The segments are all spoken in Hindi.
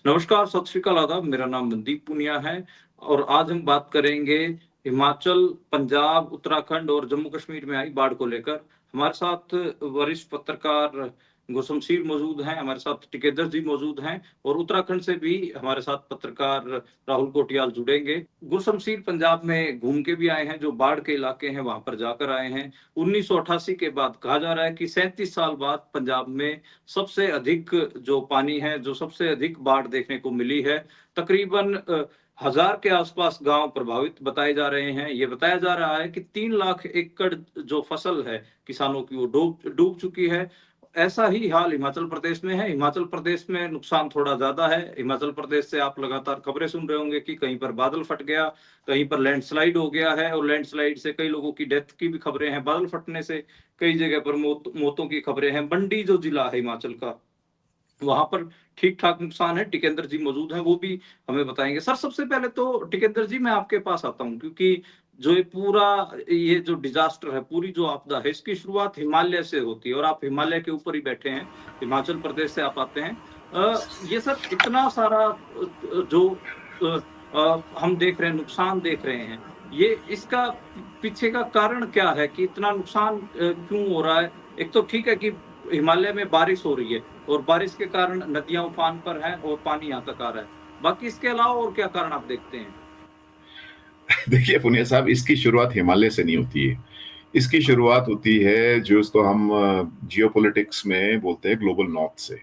नमस्कार, सत श्री अकाल, आदाब। मेरा नाम मनदीप पूनिया है और आज हम बात करेंगे हिमाचल, पंजाब, उत्तराखंड और जम्मू कश्मीर में आई बाढ़ को लेकर। हमारे साथ वरिष्ठ पत्रकार गुरशमशीर मौजूद हैं, हमारे साथ टिकेंद्र जी मौजूद हैं और उत्तराखंड से भी हमारे साथ पत्रकार राहुल कोटियाल जुड़ेंगे। गुरशमशीर पंजाब में घूम के भी आए हैं, जो बाढ़ के इलाके हैं वहां पर जाकर आए हैं। 1988 के बाद कहा जा रहा है कि 37 साल बाद पंजाब में सबसे अधिक जो पानी है, जो सबसे अधिक बाढ़ देखने को मिली है। तकरीबन 1000 के आसपास गांव प्रभावित बताए जा रहे हैं। ये बताया जा रहा है कि 3 लाख एकड़ जो फसल है किसानों की, वो डूब डूब चुकी है। ऐसा ही हाल हिमाचल प्रदेश में है। हिमाचल प्रदेश में नुकसान थोड़ा ज्यादा है। हिमाचल प्रदेश से आप लगातार खबरें सुन रहे होंगे कि कहीं पर बादल फट गया, कहीं पर लैंडस्लाइड हो गया है और लैंडस्लाइड से कई लोगों की डेथ की भी खबरें हैं। बादल फटने से कई जगह पर मौतों की खबरें हैं। मंडी जो जिला है हिमाचल का, वहां पर ठीक ठाक नुकसान है। टिकेंद्र जी मौजूद हैं, वो भी हमें बताएंगे। सर, सबसे पहले तो टिकेंद्र जी मैं आपके पास आता हूं, क्योंकि जो ये जो डिजास्टर है, पूरी जो आपदा है, इसकी शुरुआत हिमालय से होती है और आप हिमालय के ऊपर ही बैठे हैं, हिमाचल प्रदेश से आप आते हैं। ये सर इतना सारा जो हम देख रहे हैं, नुकसान देख रहे हैं, ये इसका पीछे का कारण क्या है कि इतना नुकसान क्यों हो रहा है? एक तो ठीक है कि हिमालय में बारिश हो रही है और बारिश के कारण नदियां उफान पर हैं और पानी यहाँ तक आ रहा है। बाकी इसके अलावा और क्या कारण आप देखते हैं? देखिए पुनिया साहब, इसकी शुरुआत हिमालय से नहीं होती है। इसकी शुरुआत होती है जो उसको हम जियोपॉलिटिक्स में बोलते हैं ग्लोबल नॉर्थ से।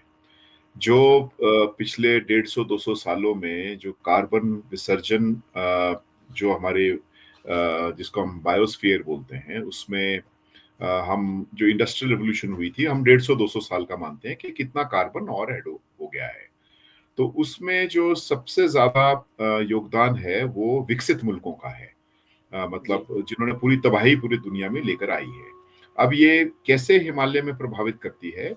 जो अच्छा। पिछले 150-200 सालों में जो कार्बन विसर्जन जो हमारे जिसको हम बायोस्फीयर बोलते हैं उसमें हम जो इंडस्ट्रियल रेवोल्यूशन हुई थी, हम 150-200 साल का मानते हैं कि कितना कार्बन और ऐड हो गया है। तो उसमें जो सबसे ज्यादा योगदान है वो विकसित मुल्कों का है। जी। मतलब जिन्होंने पूरी तबाही पूरी दुनिया में लेकर आई है। अब ये कैसे हिमालय में प्रभावित करती है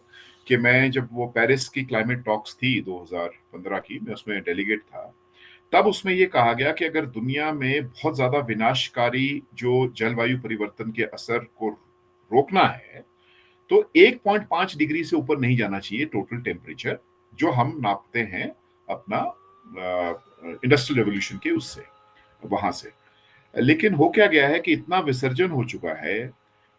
कि मैं जब वो पेरिस की क्लाइमेट टॉक्स थी 2015 की, मैं उसमें डेलीगेट था। तब उसमें ये कहा गया कि अगर दुनिया में बहुत ज्यादा विनाशकारी जो जलवायु परिवर्तन के असर को रोकना है तो 1.5 डिग्री से ऊपर नहीं जाना चाहिए टोटल टेम्परेचर, जो हम नापते हैं अपना इंडस्ट्रियल रेवोल्यूशन के उससे, वहां से। लेकिन हो क्या गया है कि इतना विसर्जन हो चुका है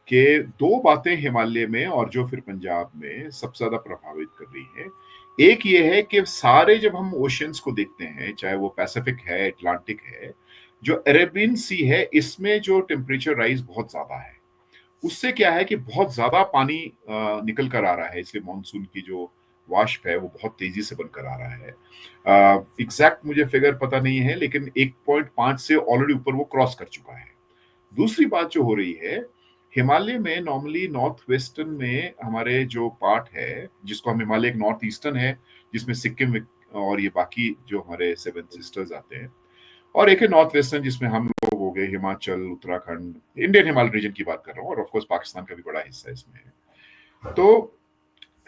कि दो बातें हिमालय में और जो फिर पंजाब में सबसे ज्यादा प्रभावित कर रही है। एक ये है कि सारे जब हम ओशियंस को देखते हैं, चाहे वो पैसिफिक है, अटलांटिक है, जो अरेबियन सी है, इसमें जो टेम्परेचर राइज बहुत ज्यादा है। उससे क्या है कि बहुत ज्यादा पानी निकल कर आ रहा है, इसलिए मानसून की जो वाष्प है वो बहुत तेजी से बनकर आ रहा है। एग्जैक्ट मुझे फिगर पता नहीं है, लेकिन 1.5 से ऑलरेडी ऊपर वो क्रॉस कर चुका है। दूसरी बात जो हो रही है, हिमालय में नॉर्मली नॉर्थ वेस्टर्न में हमारे जो पार्ट है, जिसको हम हिमालय एक नॉर्थ ईस्टर्न है, जिसमें सिक्किम और ये बाकी जो हमारे सेवन सिस्टर्स आते हैं, और एक है नॉर्थ वेस्टर्न जिसमें हम लोग हो गए, हिमाचल, उत्तराखंड, इंडियन हिमालय रीजन की बात कर रहा हूँ, और ऑफ कोर्स पाकिस्तान का भी बड़ा हिस्सा इसमें है। तो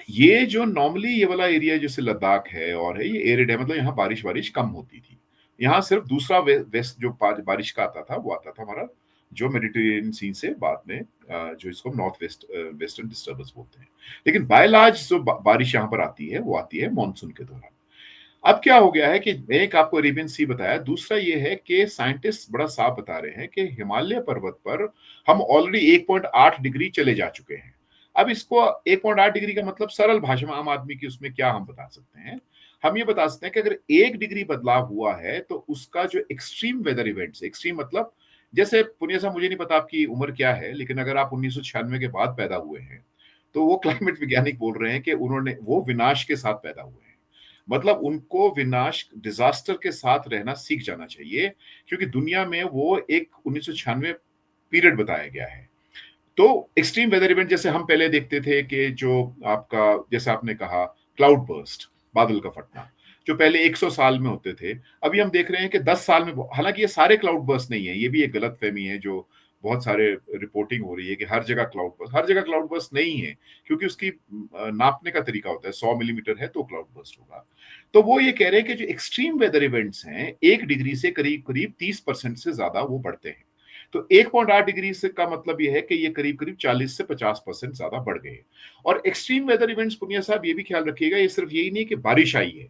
ये जो नॉर्मली ये वाला एरिया जैसे लद्दाख है और है, ये एरिड है, मतलब यहाँ बारिश बारिश कम होती थी। यहाँ सिर्फ दूसरा वेस्ट जो बारिश का आता था वो आता था हमारा जो मेडिटेरेनियन सी से बाद में जो इसको नॉर्थ वेस्ट वेस्टर्न डिस्टर्बेंस बोलते हैं। लेकिन बाय लार्ज जो बारिश यहाँ पर आती है वो आती है मानसून के दौरान। अब क्या हो गया है कि एक आपको अरेबियन सी बताया, दूसरा ये है कि साइंटिस्ट बड़ा साफ बता रहे हैं कि हिमालय पर्वत पर हम ऑलरेडी 1.8 डिग्री चले जा चुके हैं। अब इसको 1.8 डिग्री का मतलब सरल भाषा में आम आदमी की उसमें क्या हम बता सकते हैं? हम ये बता सकते हैं कि अगर 1 डिग्री बदलाव हुआ है तो उसका जो एक्सट्रीम वेदर इवेंट्स, एक्सट्रीम मतलब जैसे पुनिया साहब, मुझे नहीं पता आपकी उम्र क्या है, लेकिन अगर आप 1996 के बाद पैदा हुए हैं तो वो क्लाइमेट वैज्ञानिक बोल रहे हैं कि उन्होंने वो विनाश के साथ पैदा हुए हैं। मतलब उनको विनाश डिजास्टर के साथ रहना सीख जाना चाहिए, क्योंकि दुनिया में वो एक 1996 पीरियड बताया गया है। तो एक्सट्रीम वेदर इवेंट जैसे हम पहले देखते थे कि जो आपका, जैसे आपने कहा, क्लाउड बर्स्ट, बादल का फटना, जो पहले 100 साल में होते थे, अभी हम देख रहे हैं कि 10 साल में। हालांकि ये सारे क्लाउड बर्स्ट नहीं है, ये भी एक गलत फहमी है जो बहुत सारे रिपोर्टिंग हो रही है कि हर जगह क्लाउड बर्स्ट, हर जगह क्लाउड बर्स्ट नहीं है, क्योंकि उसकी नापने का तरीका होता है। 100 मिलीमीटर है तो क्लाउड बर्स्ट होगा। तो वो ये कह रहे हैं कि जो एक्सट्रीम वेदर इवेंट्स हैं 1 डिग्री से करीब करीब 30% से ज्यादा वो बढ़ते हैं। तो 1.8 डिग्री से का मतलब यह है कि ये करीब करीब 40 से 50% ज्यादा बढ़ गए। और एक्सट्रीम वेदर इवेंट्स, पुनिया साहब, ये भी ख्याल रखिएगा, ये सिर्फ यही नहीं कि बारिश आई है।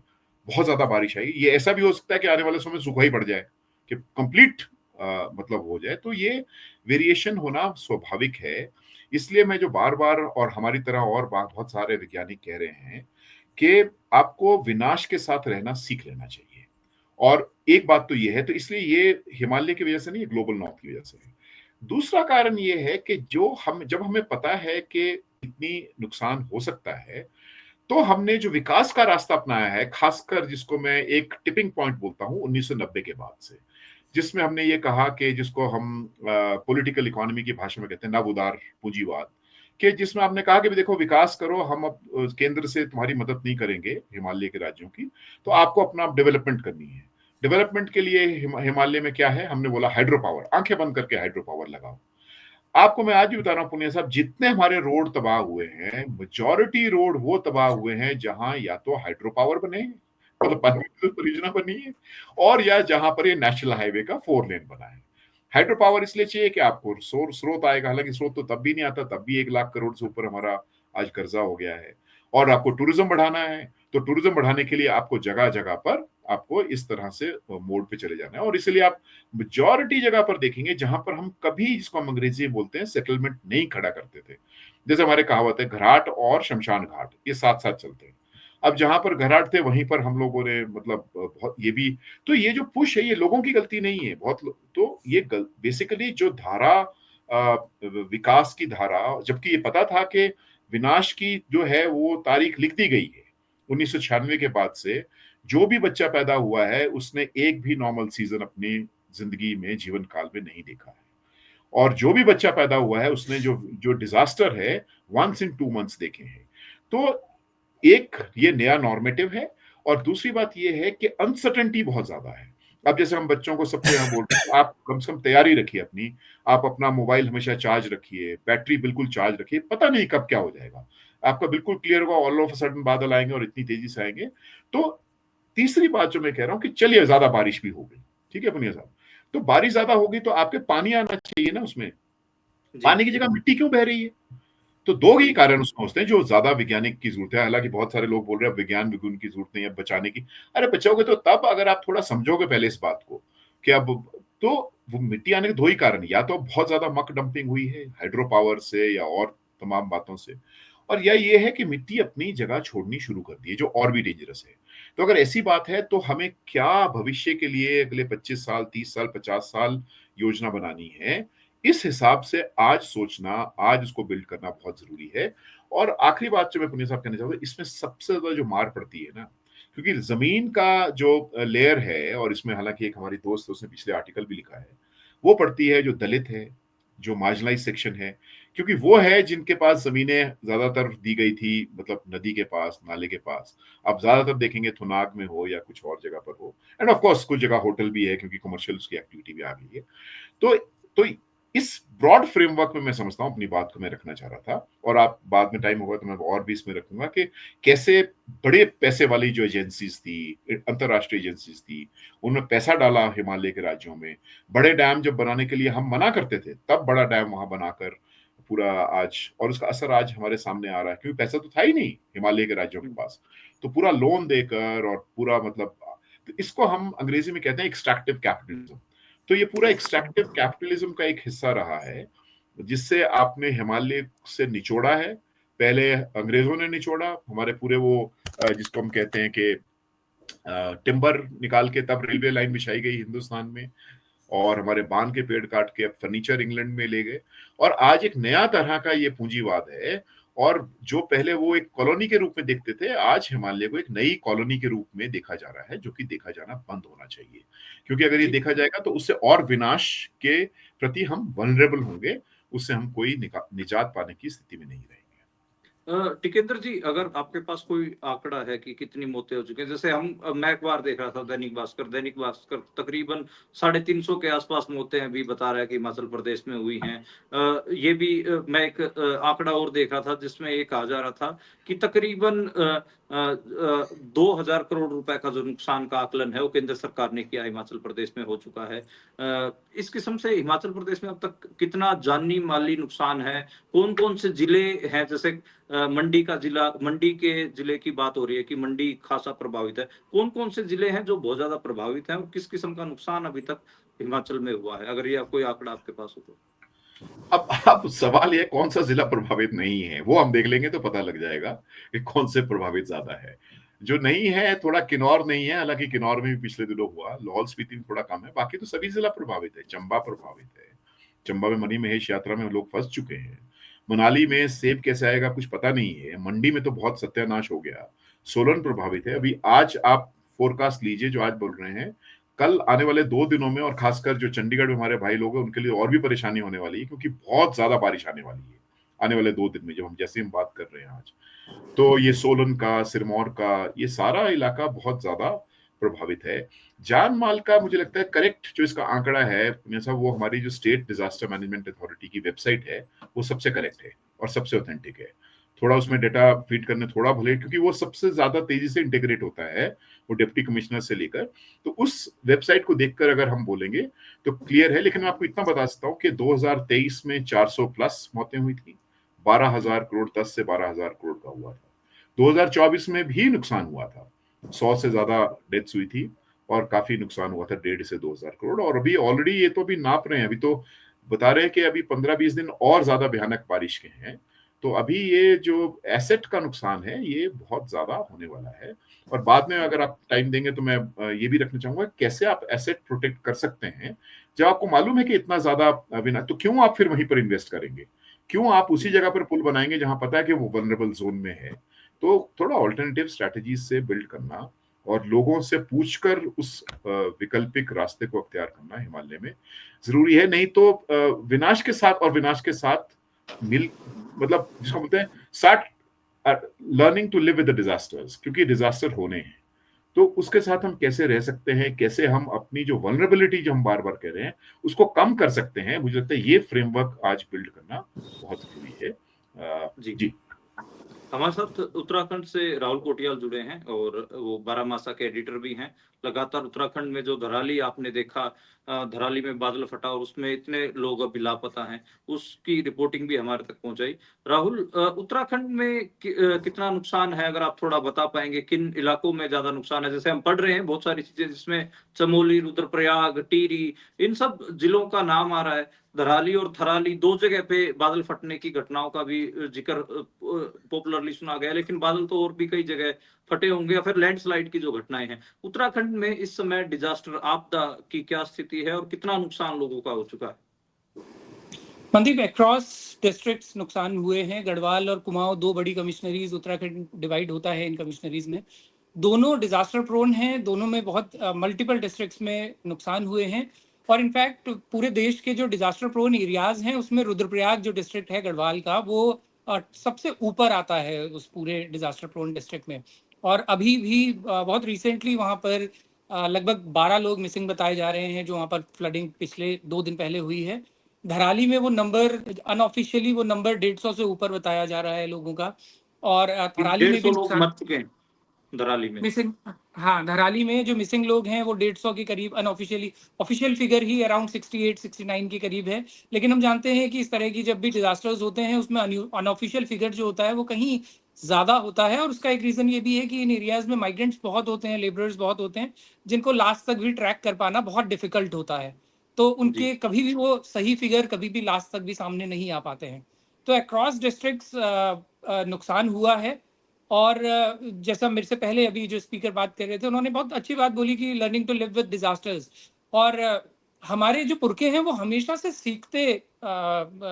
बहुत ज्यादा बारिश आई, ये ऐसा भी हो सकता है कि आने वाले समय सूखा ही पड़ जाए, कि कंप्लीट मतलब हो जाए। तो ये वेरिएशन होना स्वाभाविक है। इसलिए मैं जो बार बार और हमारी तरह और बहुत सारे वैज्ञानिक कह रहे हैं कि आपको विनाश के साथ रहना सीख लेना चाहिए। और एक बात तो ये है, तो इसलिए ये हिमालय की वजह से नहीं, ग्लोबल नॉर्थ की वजह से है। दूसरा कारण ये है कि जो हम जब हमें पता है कि इतनी नुकसान हो सकता है, तो हमने जो विकास का रास्ता अपनाया है, खासकर जिसको मैं एक टिपिंग पॉइंट बोलता हूं 1990 के बाद से, जिसमें हमने ये कहा कि जिसको हम पॉलिटिकल इकोनॉमी की भाषा में कहते हैं नव उदार पूंजीवाद, कि जिसमें हमने कहा कि भी देखो विकास करो, हम अब केंद्र से तुम्हारी मदद नहीं करेंगे हिमालय के राज्यों की, तो आपको अपना डेवलपमेंट करनी है। डेवलपमेंट के लिए हिमालय में क्या है, हमने बोला हाइड्रो पावर, आंखें बंद करके हाइड्रो पावर लगाओ। आपको मैं आज भी बता रहा हूँ पुनिया साहब, जितने हमारे रोड तबाह हुए हैं, मेजॉरिटी रोड वो तबाह हुए हैं जहां या तो हाइड्रो पावर बने हैं, मतलब पानी परियोजना बनी है, और या जहां पर ये नेशनल हाईवे का 4 लेन बना है। हाइड्रो पावर इसलिए चाहिए कि आपको स्रोत आएगा, हालांकि स्रोत तो तब भी नहीं आता, तब भी 1 लाख करोड़ से ऊपर हमारा आज कर्जा हो गया है। और आपको टूरिज्म बढ़ाना है, तो टूरिज्म बढ़ाने के लिए आपको जगह जगह पर आपको इस तरह से मोड पे चले जाना है। और इसलिए आप मेजॉरिटी जगह पर देखेंगे जहां पर हम कभी, जिसको हम अंग्रेजी में बोलते हैं, सेटलमेंट नहीं खड़ा करते थे। जैसे हमारे कहावत है, घराट और शमशान घाट ये साथ साथ चलते हैं। अब जहां पर घराट थे वहीं पर हम लोगों ने मतलब बहुत ये भी, तो ये जो पुश है ये लोगों की गलती नहीं है, तो ये बेसिकली जो धारा विकास की धारा, जबकि ये पता था कि विनाश की जो है वो तारीख लिख दी गई है 1996 के बाद से। जो भी बच्चा पैदा हुआ है उसने एक भी नॉर्मल सीजन अपनी जिंदगी में, जीवन काल में नहीं देखा है। और जो भी बच्चा पैदा हुआ है उसने जो जो डिजास्टर है वंस इन 2 मंथ्स देखे हैं। तो एक ये नया नॉर्मेटिव है, और दूसरी बात ये है कि अनसर्टेनिटी बहुत ज्यादा है। अब जैसे हम बच्चों को सबको यहाँ बोलते हैं, आप कम से कम तैयारी रखिए अपनी, आप अपना मोबाइल हमेशा चार्ज रखिए, बैटरी बिल्कुल चार्ज रखिए, पता नहीं कब क्या हो जाएगा, आपका बिल्कुल क्लियर होगा, ऑल ऑफ अ सडन बादल आएंगे और इतनी तेजी से आएंगे। तो तीसरी बात जो मैं कह रहा हूं कि चलिए ज्यादा बारिश भी हो गई, ठीक है पुनिया साहब, तो बारिश ज्यादा होगी तो आपके पानी आना चाहिए ना उसमें, जी। पानी की जगह मिट्टी क्यों बह रही है? तो दो ही कारण उसमें होते हैं जो ज्यादा वैज्ञानिक की जरूरत है। हालांकि बहुत सारे लोग बोल रहे हैं विज्ञान विज्ञान की जरूरत नहीं है बचाने की। अरे बचाओगे तो तब, अगर आप थोड़ा समझोगे पहले इस बात को कि अब, तो वो मिट्टी आने के दो ही कारण, या तो बहुत ज्यादा मक डंपिंग हुई है हाइड्रो पावर से या और तमाम बातों से, और या ये है कि मिट्टी अपनी जगह छोड़नी शुरू कर दी है, जो और भी डेंजरस है। तो अगर ऐसी बात है तो हमें क्या भविष्य के लिए अगले 25 साल, 30 साल, 50 साल योजना बनानी है, इस हिसाब से आज सोचना, आज उसको बिल्ड करना बहुत जरूरी है। और आखिरी बात जो मैं पुनिया साहब कहना चाहूंगा, इसमें सबसे ज्यादा जो मार पड़ती है ना, क्योंकि जमीन का जो लेयर है, और इसमें हालांकि एक हमारी दोस्त उसने पिछले आर्टिकल भी लिखा है, वो पड़ती है जो दलित है, जो मार्जिनलाइज सेक्शन है, क्योंकि वो है जिनके पास जमीनें ज्यादातर दी गई थी, मतलब नदी के पास, नाले के पास। आप ज्यादातर देखेंगे थुनाग में हो या कुछ और जगह पर हो, एंड ऑफ कोर्स कुछ जगह होटल भी है क्योंकि कमर्शियल उसकी एक्टिविटी भी आ गई है। तो तो इस ब्रॉड फ्रेमवर्क में मैं समझता हूं, अपनी बात को मैं रखना चाह रहा था, और आप बाद में टाइम होगा तो मैं और भी इसमें रखूंगा कि कैसे बड़े पैसे वाली जो एजेंसीज थी, अंतरराष्ट्रीय एजेंसीज थी, उन्होंने पैसा डाला हिमालय के राज्यों में। बड़े डैम जब बनाने के लिए हम मना करते थे, तब बड़ा डैम वहां बनाकर पूरा आज, और उसका असर आज हमारे सामने आ रहा है, क्योंकि पैसा तो था ही नहीं हिमालय के राज्यों के पास, तो पूरा लोन देकर और पूरा मतलब, तो इसको हम अंग्रेजी में कहते हैं एक्सट्रैक्टिव कैपिटलिज्म। तो ये पूरा एक्सट्रैक्टिव कैपिटलिज्म का एक हिस्सा रहा है, जिससे आपने हिमालय से निचोड़ा है। पहले अंग्रेजों ने निचोड़ा हमारे पूरे वो जिसको हम कहते हैं कि टिम्बर निकाल के तब रेलवे लाइन बिछाई गई हिंदुस्तान में, और हमारे बांध के पेड़ काट के अब फर्नीचर इंग्लैंड में ले गए, और आज एक नया तरह का ये पूंजीवाद है। और जो पहले वो एक कॉलोनी के रूप में देखते थे, आज हिमालय को एक नई कॉलोनी के रूप में देखा जा रहा है, जो कि देखा जाना बंद होना चाहिए, क्योंकि अगर ये जी। देखा जाएगा तो उससे और विनाश के प्रति हम वनरेबल होंगे, उससे हम कोई निजात पाने की स्थिति में नहीं रहेंगे। टिकेंद्र जी, अगर आपके पास कोई आंकड़ा है कि कितनी मौतें हो चुकी हैं, जैसे मैं एक बार देख रहा था दैनिक भास्कर तकरीबन 350 के आसपास मौतें अभी बता रहा है कि हिमाचल प्रदेश में हुई हैं। ये भी मैं एक आंकड़ा और देख रहा था जिसमें ये कहा जा रहा था कि तकरीबन 2,000 करोड़ रुपए का जो नुकसान का आकलन है वो केंद्र सरकार ने किया, हिमाचल प्रदेश में हो चुका है। इस किस्म से हिमाचल प्रदेश में अब तक कितना जानी माली नुकसान है, कौन कौन से जिले हैं, जैसे मंडी का जिला, मंडी के जिले की बात हो रही है कि मंडी खासा प्रभावित है। कौन-कौन से जिले हैं जो बहुत ज़्यादा प्रभावित हैं और किस किस्म का नुकसान अभी तक हिमाचल में हुआ है? अगर ये कोई आंकड़ा आपके पास हो तो? अब सवाल ये कौन सा जिला प्रभावित नहीं है, वो हम देख लेंगे तो पता लग जाएगा कि कौन से प्रभावित ज्यादा है। जो नहीं है, थोड़ा किन्नौर नहीं है, हालांकि किन्नौर में भी पिछले दिनों हुआ, लाहौल स्पीति में थोड़ा कम है, बाकी तो सभी जिला प्रभावित है। चंबा प्रभावित है, चंबा में मणि महेश यात्रा में लोग फंस चुके हैं। मनाली में सेब कैसे आएगा कुछ पता नहीं है, मंडी में तो बहुत सत्यानाश हो गया। सोलन प्रभावित है। अभी आज आप फोरकास्ट लीजिए, जो आज बोल रहे हैं, कल आने वाले 2 दिनों में, और खासकर जो चंडीगढ़ में हमारे भाई लोग हैं उनके लिए और भी परेशानी होने वाली है, क्योंकि बहुत ज्यादा बारिश आने वाली है आने वाले 2 दिन में, जब हम जैसे हम बात कर रहे हैं आज। तो ये सोलन का, सिरमौर का, ये सारा इलाका बहुत ज्यादा प्रभावित है। जान माल का मुझे लगता है करेक्ट जो इसका आंकड़ा है, वो हमारी जो स्टेट डिजास्टर मैनेजमेंट अथॉरिटी की वेबसाइट है, वो सबसे करेक्ट है और सबसे ऑथेंटिक है। थोड़ा उसमें डेटा फीड करने थोड़ा भले, क्योंकि वो सबसे ज्यादा तेजी से इंटीग्रेट होता है, वो डिप्टी कमिश्नर से लेकर, तो उस वेबसाइट को देखकर अगर हम बोलेंगे तो क्लियर है। लेकिन मैं आपको इतना बता सकता हूँ कि 2023 में 400 प्लस मौतें हुई थी, 12,000 करोड़, 10 से 12,000 करोड़ का हुआ था। 2024 में भी नुकसान हुआ था, 100 से ज्यादा डेथ्स हुई थी और काफी नुकसान हुआ था, 1.5 से 2,000 करोड़। और अभी ऑलरेडी ये तो अभी नाप रहे हैं, अभी तो बता रहे हैं कि अभी 15-20 दिन और ज्यादा भयानक बारिश के हैं। तो अभी ये जो एसेट का नुकसान है ये बहुत ज्यादा होने वाला है। और बाद में अगर आप टाइम देंगे तो मैं ये भी रखना चाहूंगा कैसे आप एसेट प्रोटेक्ट कर सकते हैं। जब आपको मालूम है कि इतना ज्यादा बिना, तो क्यों आप फिर वहीं पर इन्वेस्ट करेंगे? क्यों आप उसी जगह पर पुल बनाएंगे जहां पता है कि वो वल्नरेबल जोन में है? तो थोड़ा ऑल्टरनेटिव स्ट्रैटेजीज से बिल्ड करना और लोगों से पूछकर उस वैकल्पिक रास्ते को अख्तियार करना हिमालय में जरूरी है। नहीं तो विनाश के साथ, और विनाश के साथ मिल, मतलब जिसको बोलते हैं start learning to live with the disasters, क्योंकि डिजास्टर होने हैं, तो उसके साथ हम कैसे रह सकते हैं, कैसे हम अपनी जो वल्नरेबिलिटी जो हम बार बार कह रहे हैं उसको कम कर सकते हैं। मुझे लगता है ये फ्रेमवर्क आज बिल्ड करना बहुत जरूरी है। जी। जी। हमारे साथ उत्तराखंड से राहुल कोटियाल जुड़े हैं और वो बारामासा के एडिटर भी हैं। लगातार उत्तराखंड में जो धराली आपने देखा, धराली में बादल फटा और उसमें इतने लोग अभी लापता हैं, उसकी रिपोर्टिंग भी हमारे तक पहुंचाई। राहुल, उत्तराखंड में कितना नुकसान है, अगर आप थोड़ा बता पाएंगे, किन इलाकों में ज्यादा नुकसान है? जैसे हम पढ़ रहे हैं बहुत सारी चीजें, जिसमें चमोली, रुद्रप्रयाग, टिहरी, इन सब जिलों का नाम आ रहा है। धराली और थराली 2 जगह पे बादल फटने की घटनाओं का भी जिक्र पॉपुलरली सुना गया, लेकिन बादल तो और भी कई जगह फटे होंगे, या फिर लैंडस्लाइड की जो घटनाएं हैं। उत्तराखंड में इस समय डिजास्टर आपदा की क्या स्थिति है और कितना नुकसान लोगों का हो चुका है? मनदीप, अक्रॉस डिस्ट्रिक्ट्स नुकसान हुए हैं। गढ़वाल और कुमाऊं 2 बड़ी कमिश्नरीज, उत्तराखंड डिवाइड होता है इन कमिश्नरीज में। दोनों डिजास्टर प्रोन हैं, दोनों में बहुत मल्टीपल डिस्ट्रिक्ट्स में नुकसान हुए हैं। और इनफैक्ट पूरे देश के जो डिजास्टर प्रोन एरियाज हैं उसमें रुद्रप्रयाग जो डिस्ट्रिक्ट है गढ़वाल का, वो सबसे ऊपर आता है उस पूरे डिजास्टर प्रोन डिस्ट्रिक्ट में। और अभी भी बहुत रिसेंटली वहां पर लगभग 12 लोग मिसिंग बताए जा रहे हैं, जो वहां पर फ्लडिंग पिछले 2 दिन पहले हुई है। धराली में वो नंबर अनऑफिशियली वो नंबर 150 से ऊपर बताया जा रहा है लोगों का। और धराली में भी 150 लोग मर चुके हैं धराली में। मिसिंग, हाँ, धराली में जो मिसिंग लोग हैं वो 150 के करीब अनऑफिशियली, ऑफिशियल फिगर ही अराउंड 68-69 के करीब है। लेकिन हम जानते हैं कि इस तरह की जब भी डिजास्टर्स होते हैं उसमें अनऑफिशियल फिगर जो होता है वो कहीं ज्यादा होता है। और उसका एक रीजन ये भी है कि इन एरियाज में माइग्रेंट्स बहुत होते हैं, लेबरर्स बहुत होते हैं, जिनको लास्ट तक भी ट्रैक कर पाना बहुत डिफिकल्ट होता है। तो उनके कभी भी वो सही फिगर कभी भी लास्ट तक भी सामने नहीं आ पाते हैं। तो अक्रॉस डिस्ट्रिक्ट्स नुकसान हुआ है। और जैसा मेरे से पहले अभी जो स्पीकर बात कर रहे थे उन्होंने बहुत अच्छी बात बोली कि learning to live with disasters. और हमारे जो पुरखे हैं वो हमेशा से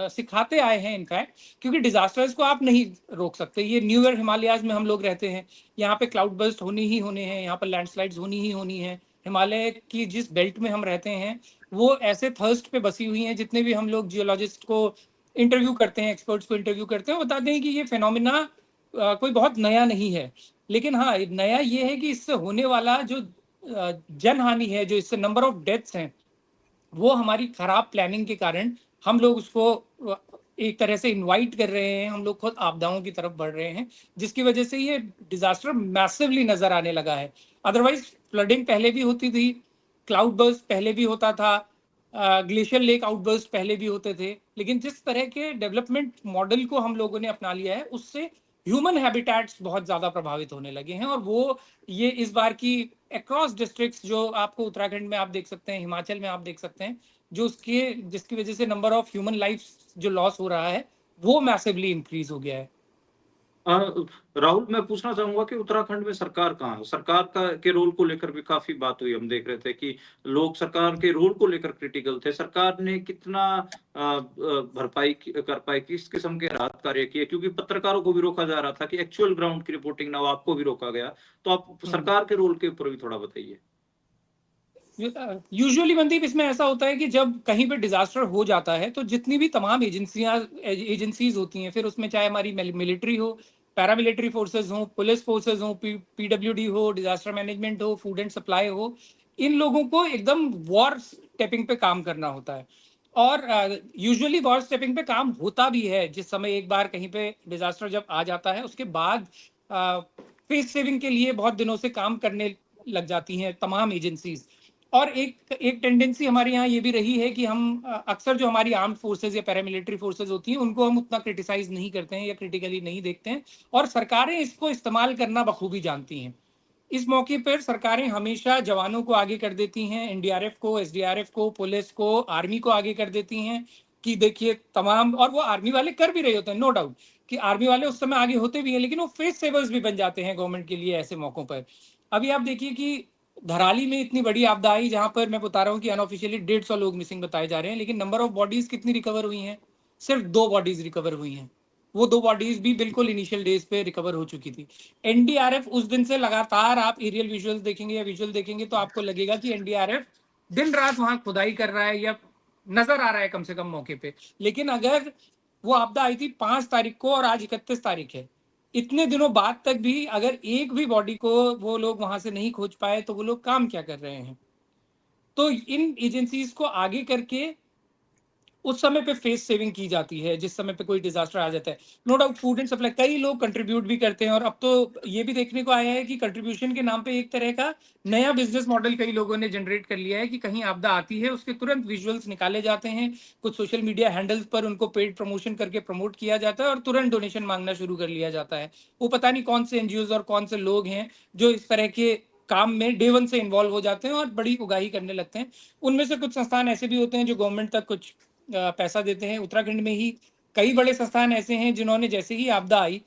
सिखाते आए हैं इनफैक्ट, क्योंकि डिजास्टर्स को आप नहीं रोक सकते। ये न्यू ईयर हिमालयाज में हम लोग रहते हैं, यहाँ पे क्लाउड बर्स्ट होनी ही होने हैं, यहाँ पर लैंडस्लाइड्स होनी ही होनी है। हिमालय की जिस बेल्ट में हम रहते हैं वो ऐसे थर्स्ट पे बसी हुई हैं। जितने भी हम लोग जियोलॉजिस्ट को इंटरव्यू करते हैं, एक्सपर्ट्स को इंटरव्यू करते हैं, वो बताते हैं कि ये फिनोमिना कोई बहुत नया नहीं है। लेकिन हाँ, नया ये है कि इससे होने वाला जो जन हानि है, जो इससे नंबर ऑफ डेथ्स हैं, वो हमारी खराब प्लानिंग के कारण हम लोग उसको एक तरह से इनवाइट कर रहे हैं, हम लोग खुद आपदाओं की तरफ बढ़ रहे हैं, जिसकी वजह से ये डिजास्टर मैसिवली नजर आने लगा है। अदरवाइज फ्लडिंग पहले भी होती थी, क्लाउड बर्स्ट पहले भी होता था, ग्लेशियर लेक आउटबर्स्ट पहले भी होते थे, लेकिन जिस तरह के डेवलपमेंट मॉडल को हम लोगों ने अपना लिया है उससे ह्यूमन हैबिटेट्स बहुत ज्यादा प्रभावित होने लगे हैं। और वो ये इस बार की अक्रॉस डिस्ट्रिक्ट्स जो आपको उत्तराखंड में आप देख सकते हैं, हिमाचल में आप देख सकते हैं, जो उसके जिसकी वजह से नंबर ऑफ ह्यूमन लाइफ जो लॉस हो रहा है वो मैसिवली इंक्रीज हो गया है। अ, राहुल, मैं पूछना चाहूंगा कि उत्तराखंड में सरकार कहाँ है? सरकार का के रोल को लेकर भी काफी बात हुई। हम देख रहे थे कि लोग सरकार के रोल को लेकर क्रिटिकल थे। सरकार ने कितना भरपाई कर पाई, किस किस्म के राहत कार्य किए? क्योंकि पत्रकारों को भी रोका जा रहा था कि एक्चुअल ग्राउंड की रिपोर्टिंग ना हो, आपको भी रोका गया। तो आप सरकार के रोल के ऊपर भी थोड़ा बताइए। यूजुअली मनदीप इसमें ऐसा होता है कि जब कहीं पे डिजास्टर हो जाता है तो जितनी भी तमाम एजेंसीज होती हैं, फिर उसमें चाहे हमारी मिलिट्री हो, पैरामिलिट्री फोर्सेस हो, पुलिस फोर्सेस हो, पीडब्ल्यूडी हो, डिजास्टर मैनेजमेंट हो, फूड एंड सप्लाई हो, इन लोगों को एकदम वॉर स्टेपिंग पे काम करना होता है। और यूजुअली वॉर स्टेपिंग पे काम होता भी है। जिस समय एक बार कहीं पे डिजास्टर जब आ जाता है उसके बाद फेस सेविंग के लिए बहुत दिनों से काम करने लग जाती हैं तमाम एजेंसीज। और एक टेंडेंसी हमारे यहाँ ये भी रही है कि हम अक्सर जो हमारी आर्म्ड फोर्सेज या पैरामिलिट्री फोर्सेज होती हैं उनको हम उतना क्रिटिसाइज नहीं करते हैं या क्रिटिकली नहीं देखते हैं, और सरकारें इसको इस्तेमाल करना बखूबी जानती हैं। इस मौके पर सरकारें हमेशा जवानों को आगे कर देती हैं, एनडीआरएफ को, एसडीआरएफ को, पुलिस को, आर्मी को आगे कर देती हैं कि देखिए तमाम, और वो आर्मी वाले कर भी रहे होते हैं, नो डाउट कि आर्मी वाले उस समय आगे होते भी हैं, लेकिन वो फेस सेवर्स भी बन जाते हैं गवर्नमेंट के लिए ऐसे मौकों पर। अभी आप देखिए कि धराली में इतनी बड़ी आपदा आई जहां पर मैं बता रहा हूँ कि अनऑफिशियली 150 लोग मिसिंग बताए जा रहे हैं, लेकिन नंबर ऑफ बॉडीज कितनी रिकवर हुई हैं? सिर्फ 2 बॉडीज रिकवर हुई हैं। वो 2 बॉडीज भी बिल्कुल इनिशियल डेज पे रिकवर हो चुकी थी। एनडीआरएफ उस दिन से लगातार, आप एरियल विजुअल्स देखेंगे या विजुअल देखेंगे तो आपको लगेगा कि एनडीआरएफ दिन रात वहां खुदाई कर रहा है या नजर आ रहा है कम से कम मौके पे। लेकिन अगर वो आपदा आई थी 5 तारीख को और आज 31 तारीख है, इतने दिनों बाद तक भी अगर एक भी बॉडी को वो लोग वहां से नहीं खोज पाए तो वो लोग काम क्या कर रहे हैं? तो इन एजेंसीज को आगे करके उस समय पे फेस सेविंग की जाती है जिस समय पे कोई डिजास्टर आ जाता है। No doubt food and supply कई लोग कंट्रीब्यूट भी करते हैं, और अब तो ये भी देखने को आया है कि कंट्रीब्यूशन के नाम पे एक तरह का नया बिजनेस मॉडल कई लोगों ने जनरेट कर लिया है कि कहीं आपदा आती है उसके तुरंत विजुअल्स निकाले जाते हैं, कुछ सोशल मीडिया हैंडल्स पर उनको पेड प्रमोशन करके प्रमोट किया जाता है और तुरंत डोनेशन मांगना शुरू कर लिया जाता है। वो पता नहीं कौन से एनजीओज और कौन से लोग हैं जो इस तरह के काम में डे वन से इन्वॉल्व हो जाते हैं और बड़ी उगाही करने लगते हैं। उनमें से कुछ संस्थान ऐसे भी होते हैं जो गवर्नमेंट तक कुछ पैसा देते हैं। उत्तराखंड में ही कई बड़े संस्थान ऐसे हैं जिन्होंने जैसे ही आपदा आई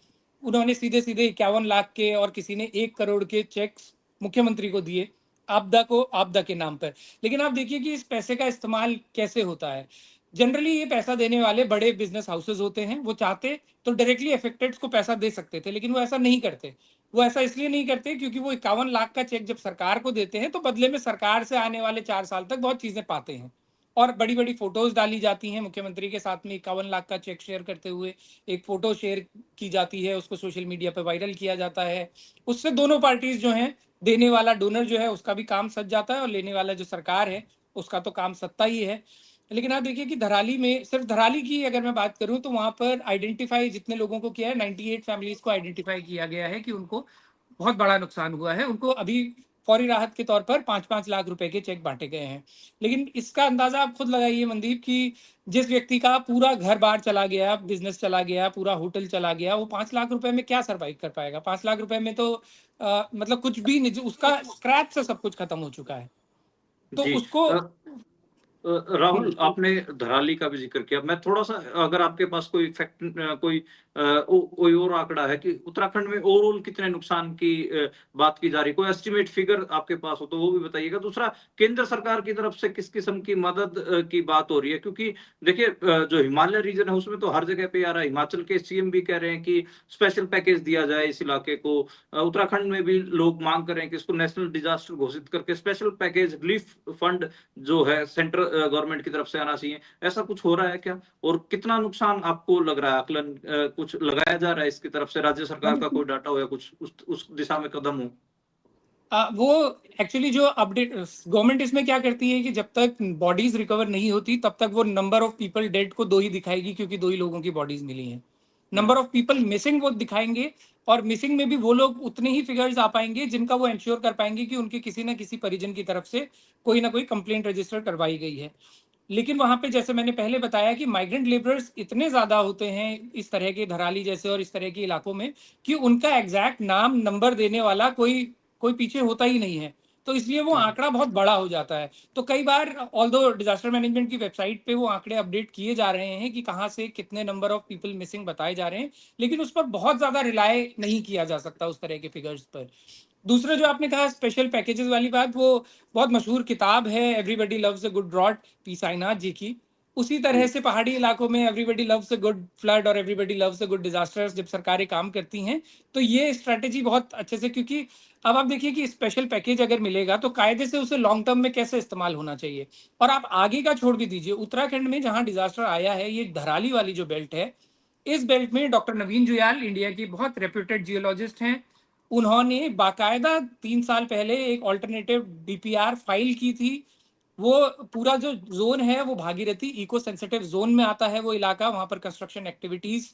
उन्होंने सीधे सीधे 51 लाख के और किसी ने 1 करोड़ के चेक्स मुख्यमंत्री को दिए आपदा के नाम पर। लेकिन आप देखिए कि इस पैसे का इस्तेमाल कैसे होता है। जनरली ये पैसा देने वाले बड़े बिजनेस हाउसेज होते हैं, वो चाहते तो डायरेक्टली अफेक्टेड को पैसा दे सकते थे, लेकिन वो ऐसा नहीं करते। वो ऐसा इसलिए नहीं करते क्योंकि वो 51 लाख का चेक जब सरकार को देते हैं तो बदले में सरकार से आने वाले 4 साल तक बहुत चीजें पाते हैं, और बड़ी बड़ी फोटोज डाली जाती हैं मुख्यमंत्री के साथ में 51 लाख का चेक शेयर करते हुए। एक फोटो शेयर की जाती है, उसको सोशल मीडिया पर वायरल किया जाता है। उससे दोनों पार्टीज जो हैं, देने वाला डोनर जो है उसका भी काम सज जाता है और लेने वाला जो सरकार है उसका तो काम सत्ता ही है। लेकिन आप देखिए कि धराली में, सिर्फ धराली की अगर मैं बात करूं तो वहां पर आइडेंटिफाई जितने लोगों को किया है, 98 फैमिलीज को आइडेंटिफाई किया गया है कि उनको बहुत बड़ा नुकसान हुआ है। उनको अभी फौरी राहत के तौर पर 5-5 लाख रुपए के चेक बांटे गए हैं। लेकिन इसका अंदाजा आप खुद लगाइए मनदीप कि जिस व्यक्ति का पूरा घर बार चला गया, बिजनेस चला गया, पूरा होटल चला गया, वो 5 लाख रुपए में क्या सरवाइव कर पाएगा? 5 लाख रुपए में तो मतलब कुछ भी नहीं, उसका स्क्रैच से सब कुछ खत्म हो चुका है। तो जी। उसको राहुल, आपने धराली का भी जिक्र किया। मैं थोड़ा सा, अगर आपके पास कोई फैक्ट, कोई और आंकड़ा है कि उत्तराखंड में ओवरऑल कितने नुकसान की बात की जा रही, कोई एस्टिमेट फिगर आपके पास हो तो वो भी बताइएगा। दूसरा, केंद्र सरकार की तरफ से किस किस्म की मदद की बात हो रही है? क्योंकि देखिए, जो हिमालय रीजन है उसमें तो हर जगह पे आ रहा है। हिमाचल के सीएम भी कह रहे हैं कि स्पेशल पैकेज दिया जाए इस इलाके को। उत्तराखंड में भी लोग मांग कर रहे हैं कि इसको नेशनल डिजास्टर घोषित करके स्पेशल पैकेज रिलीफ फंड जो है सेंट्रल गवर्नमेंट की तरफ से आना चाहिए। ऐसा कुछ हो रहा है क्या? और कितना नुकसान आपको लग रहा है? आकलन कुछ लगाया जा रहा है इसकी तरफ से? राज्य सरकार का कोई डाटा हो या कुछ उस दिशा में कदम हो? वो एक्चुअली जो अपडेट गवर्नमेंट इसमें क्या करती है कि जब तक बॉडीज रिकवर नहीं होती तब तक वो नंबर ऑफ पीपल डेड को 2 ही दिखाएगी, क्योंकि 2 ही लोगों की बॉडीज मिली हैं। नंबर ऑफ पीपल मिसिंग वो दिखाएंगे, और मिसिंग में भी वो लोग उतने ही फिगर्स आ पाएंगे जिनका वो इंश्योर कर पाएंगे कि उनके किसी ना किसी परिजन की तरफ से कोई ना कोई कंप्लेंट रजिस्टर करवाई गई है। लेकिन वहां पे जैसे मैंने पहले बताया कि माइग्रेंट लेबरर्स इतने ज्यादा होते हैं इस तरह के धराली जैसे और इस तरह के इलाकों में कि उनका एग्जैक्ट नाम नंबर देने वाला कोई कोई पीछे होता ही नहीं है, तो इसलिए वो आंकड़ा बहुत बड़ा हो जाता है। तो कई बार ऑल्दो डिजास्टर मैनेजमेंट की वेबसाइट पे वो आंकड़े अपडेट किए जा रहे हैं कि कहाँ से कितने नंबर ऑफ पीपल मिसिंग बताए जा रहे हैं, लेकिन उस पर बहुत ज्यादा रिलाय नहीं किया जा सकता उस तरह के फिगर्स पर। दूसरा जो आपने कहा स्पेशल पैकेजेस वाली बात, वो बहुत मशहूर किताब है everybody loves a good drought, P Sainath ji की। उसी तरह से पहाड़ी इलाकों में everybody loves a good flood और everybody loves a good disasters जब सरकारें काम करती हैं तो ये स्ट्रेटेजी बहुत अच्छे से, क्योंकि अब आप देखिए कि स्पेशल पैकेज अगर मिलेगा तो कायदे से उसे लॉन्ग टर्म में कैसे इस्तेमाल होना चाहिए। और आप आगे का छोड़ भी दीजिए, उत्तराखंड में जहां डिजास्टर आया है, ये धराली वाली जो बेल्ट है, इस बेल्ट में डॉक्टर नवीन जुयाल इंडिया की बहुत रेप्यूटेड जियोलॉजिस्ट हैं, उन्होंने बाकायदा 3 साल पहले एक ऑल्टरनेटिव डीपीआर फाइल की थी। वो पूरा जो जोन है वो भागीरथी इको सेंसिटिव जोन में आता है, वो इलाका, वहां पर कंस्ट्रक्शन एक्टिविटीज,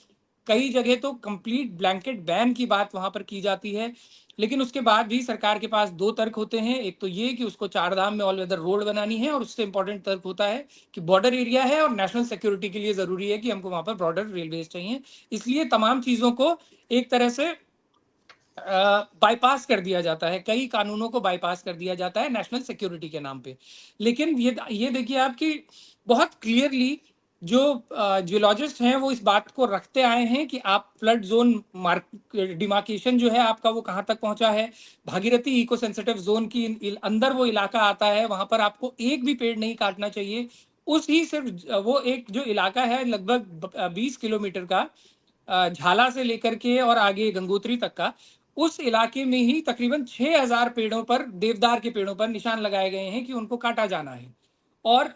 कई जगह तो कंप्लीट ब्लैंकेट बैन की बात वहां पर की जाती है। लेकिन उसके बाद भी सरकार के पास दो तर्क होते हैं, एक तो ये कि उसको चारधाम में ऑल वेदर रोड बनानी है, और उससे इंपॉर्टेंट तर्क होता है कि बॉर्डर एरिया है और नेशनल सिक्योरिटी के लिए जरूरी है कि हमको वहां पर बॉर्डर रेलवे चाहिए। इसलिए तमाम चीजों को एक तरह से बाईपास कर दिया जाता है, कई कानूनों को बाईपास कर दिया जाता है नेशनल सिक्योरिटी के नाम पे। लेकिन ये देखिए आपकी बहुत क्लियरली जो जियोलॉजिस्ट हैं वो इस बात को रखते आए हैं कि आप फ्लड जोन मार्क डिमार्केशन जो है आपका वो कहाँ तक पहुंचा है, भागीरथी इको सेंसिटिव जोन की अंदर वो इलाका आता है, वहां पर आपको एक भी पेड़ नहीं काटना चाहिए। उस ही सिर्फ वो एक जो इलाका है लगभग 20 किलोमीटर का, झाला से लेकर के और आगे गंगोत्री तक का, उस इलाके में ही तकरीबन 6000 पेड़ों पर, देवदार के पेड़ों पर निशान लगाए गए हैं कि उनको काटा जाना है। और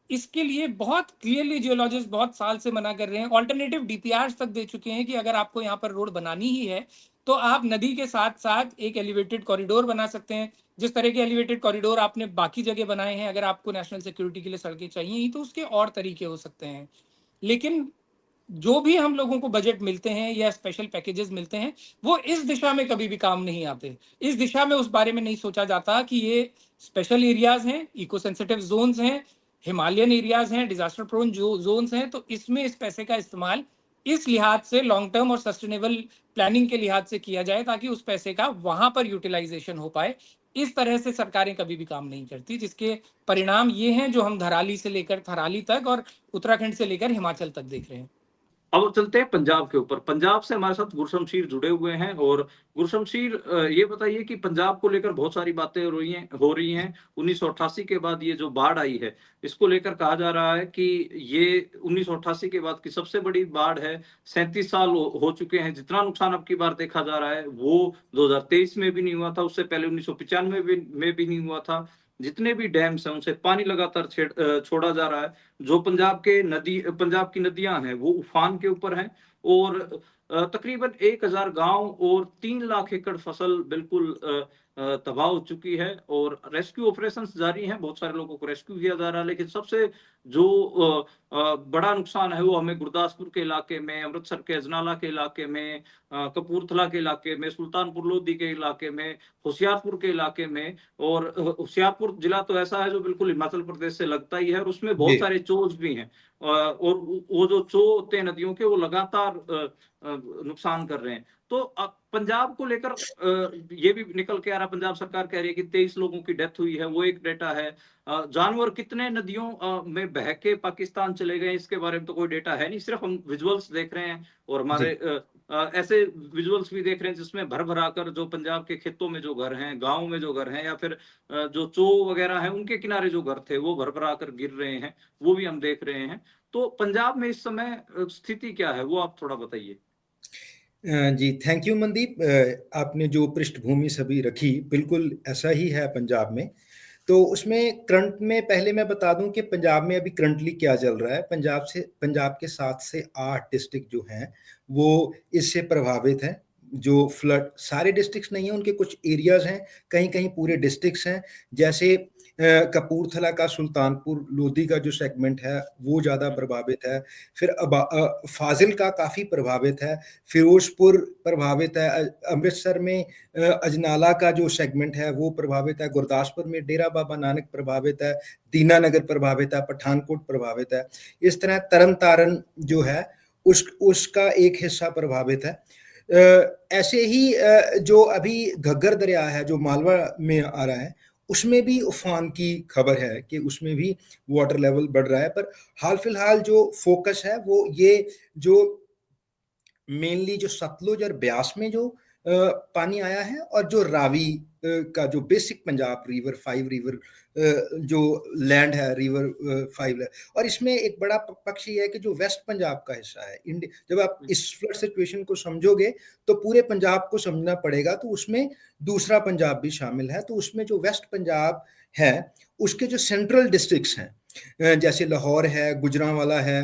इसके लिए बहुत क्लियरली जियोलॉजिस्ट बहुत साल से मना कर रहे हैं, ऑल्टरनेटिव डीपीआर तक दे चुके हैं कि अगर आपको यहाँ पर रोड बनानी ही है तो आप नदी के साथ साथ एक एलिवेटेड कॉरिडोर बना सकते हैं। जिस तरह के एलिवेटेड कॉरिडोर आपने बाकी जगह बनाए हैं, अगर आपको नेशनल सिक्योरिटी के लिए सड़कें चाहिए ही तो उसके और तरीके हो सकते हैं। लेकिन जो भी हम लोगों को बजट मिलते हैं या स्पेशल पैकेजेस मिलते हैं, वो इस दिशा में कभी भी काम नहीं आते। इस दिशा में उस बारे में नहीं सोचा जाता कि ये स्पेशल एरियाज हैं, इको सेंसिटिव जोन्स हैं, हिमालयन एरियाज हैं, डिजास्टर प्रोन जो जोन्स हैं, तो इसमें इस पैसे का इस्तेमाल इस लिहाज से लॉन्ग टर्म और सस्टेनेबल प्लानिंग के लिहाज से किया जाए ताकि उस पैसे का वहां पर यूटिलाइजेशन हो पाए। इस तरह से सरकारें कभी भी काम नहीं करती, जिसके परिणाम ये हैं जो हम धराली से लेकर थराली तक और उत्तराखंड से लेकर हिमाचल तक देख रहे हैं। अब चलते हैं पंजाब के ऊपर। पंजाब से हमारे साथ गुरशमशीर जुड़े हुए हैं। और गुरशमशीर, ये बताइए कि पंजाब को लेकर बहुत सारी बातें हो रही हैं। 1988 के बाद ये जो बाढ़ आई है, इसको लेकर कहा जा रहा है कि ये 1988 के बाद की सबसे बड़ी बाढ़ है। 37 साल हो चुके हैं। जितना नुकसान अब की बार देखा जा रहा है वो 2023 में भी नहीं हुआ था, उससे पहले 1995 में भी नहीं हुआ था। जितने भी डैम्स हैं उनसे पानी लगातार छोड़ा जा रहा है। जो पंजाब की नदियां हैं वो उफान के ऊपर हैं। और तकरीबन 1000 गांव और 3 लाख एकड़ फसल बिल्कुल तबाह हो चुकी है। और रेस्क्यू ऑपरेशंस जारी हैं, बहुत सारे लोगों को रेस्क्यू किया जा रहा है। लेकिन सबसे जो बड़ा नुकसान है वो हमें गुरदासपुर के इलाके में, अमृतसर के अजनाला के इलाके में, कपूरथला के इलाके में, सुल्तानपुर लोधी के इलाके में, होशियारपुर के इलाके में। और होशियारपुर जिला तो ऐसा है जो बिल्कुल हिमाचल प्रदेश से लगता ही है, और उसमें बहुत सारे चोज भी हैं। और वो जो चो होते हैं नदियों के, वो लगातार नुकसान कर रहे हैं। तो पंजाब को लेकर ये भी निकल के आ रहा, पंजाब सरकार कह रही है कि 23 लोगों की डेथ हुई है, वो एक डेटा है। जानवर कितने नदियों में बह के पाकिस्तान चले गए, इसके बारे में तो कोई डेटा है नहीं। सिर्फ हम विजुअल्स देख रहे हैं, और हमारे ऐसे विजुअल्स भी देख रहे हैं जिसमें भर भरा कर जो पंजाब के खेतों में जो घर हैं, गाँव में जो घर हैं, या फिर जो चो वगैरह हैं उनके किनारे जो घर थे वो भर भरा कर गिर रहे हैं, वो भी हम देख रहे हैं। तो पंजाब में इस समय स्थिति क्या है, वो आप थोड़ा बताइए। जी, थैंक यू मनदीप। आपने जो पृष्ठभूमि सभी रखी, बिल्कुल ऐसा ही है पंजाब में। तो उसमें करंट में पहले मैं बता दूं कि पंजाब में अभी करंटली क्या चल रहा है। पंजाब के 7 से 8 डिस्ट्रिक्ट जो हैं वो इससे प्रभावित हैं। जो फ्लड, सारे डिस्ट्रिक्ट्स नहीं हैं, उनके कुछ एरियाज हैं, कहीं कहीं पूरे डिस्ट्रिक्ट्स हैं। जैसे कपूरथला का सुल्तानपुर लोधी का जो सेगमेंट है वो ज़्यादा प्रभावित है। फिर फाजिल का काफ़ी प्रभावित है, फिरोजपुर प्रभावित है, अमृतसर में अजनाला का जो सेगमेंट है वो प्रभावित है, गुरदासपुर में डेरा बाबा नानक प्रभावित है, दीनानगर प्रभावित है, पठानकोट प्रभावित है। इस तरह तरन तारण जो है उसका एक हिस्सा प्रभावित है। ऐसे ही जो अभी घग्गर दरिया है जो मालवा में आ रहा है, उसमें भी उफान की खबर है कि उसमें भी वाटर लेवल बढ़ रहा है। पर हाल फिलहाल जो फोकस है वो ये जो मेनली जो सतलुज और ब्यास में जो पानी आया है, और जो रावी का जो बेसिक पंजाब रिवर 5 रिवर जो लैंड है, रिवर 5 है। और इसमें एक बड़ा पक्ष ये है कि जो वेस्ट पंजाब का हिस्सा है, जब आप इस फ्लड सिचुएशन को समझोगे तो पूरे पंजाब को समझना पड़ेगा, तो उसमें दूसरा पंजाब भी शामिल है। तो उसमें जो वेस्ट पंजाब है उसके जो सेंट्रल डिस्ट्रिक्ट्स हैं, जैसे लाहौर है, गुजरांवाला है,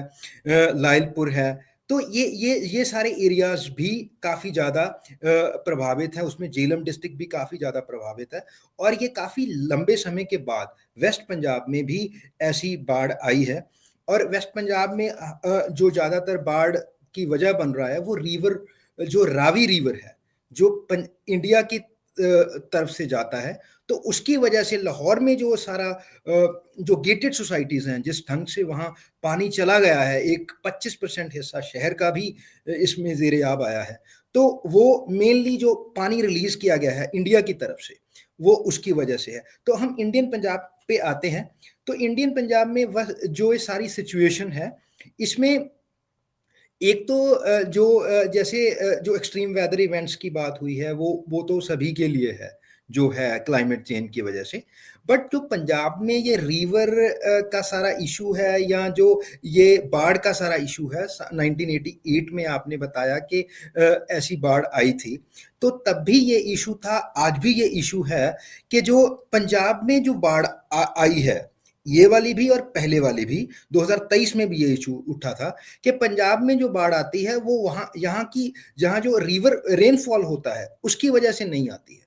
लायलपुर है, तो ये सारे एरियाज भी काफ़ी ज़्यादा प्रभावित है। उसमें झेलम डिस्ट्रिक्ट भी काफ़ी ज़्यादा प्रभावित है। और ये काफ़ी लंबे समय के बाद वेस्ट पंजाब में भी ऐसी बाढ़ आई है। और वेस्ट पंजाब में जो ज़्यादातर बाढ़ की वजह बन रहा है वो रिवर, जो रावी रिवर है, जो इंडिया की तरफ से जाता है, तो उसकी वजह से लाहौर में जो सारा जो गेटेड सोसाइटीज़ हैं, जिस ढंग से वहाँ पानी चला गया है, एक 25% हिस्सा शहर का भी इसमें ज़ेर-ए-आब आया है। तो वो मेनली जो पानी रिलीज़ किया गया है इंडिया की तरफ से, वो उसकी वजह से है। तो हम इंडियन पंजाब पे आते हैं। तो इंडियन पंजाब में वह जो ये सारी सिचुएशन है, इसमें एक तो जैसे जो एक्सट्रीम वेदर इवेंट्स की बात हुई है वो तो सभी के लिए है, जो है क्लाइमेट चेंज की वजह से। बट जो पंजाब में ये रिवर का सारा इशू है, या जो ये बाढ़ का सारा इशू है, 1988 में आपने बताया कि ऐसी बाढ़ आई थी, तो तब भी ये इशू था, आज भी ये इशू है कि जो पंजाब में जो बाढ़ आई है, ये वाली भी और पहले वाली भी, 2023 में भी ये इशू उठा था कि पंजाब में जो बाढ़ आती है वो यहाँ की जहाँ जो रिवर रेनफॉल होता है उसकी वजह से नहीं आती है।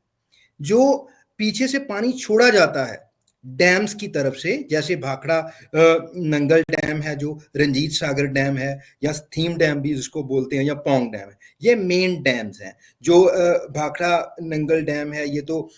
जो पीछे से पानी छोड़ा जाता है डैम्स की तरफ से, जैसे भाखड़ा नंगल डैम है, जो रंजीत सागर डैम है, या थीम डैम भी जिसको बोलते हैं, या पौंग डैम है, ये मेन डैम्स हैं। जो भाखड़ा नंगल डैम है, ये तो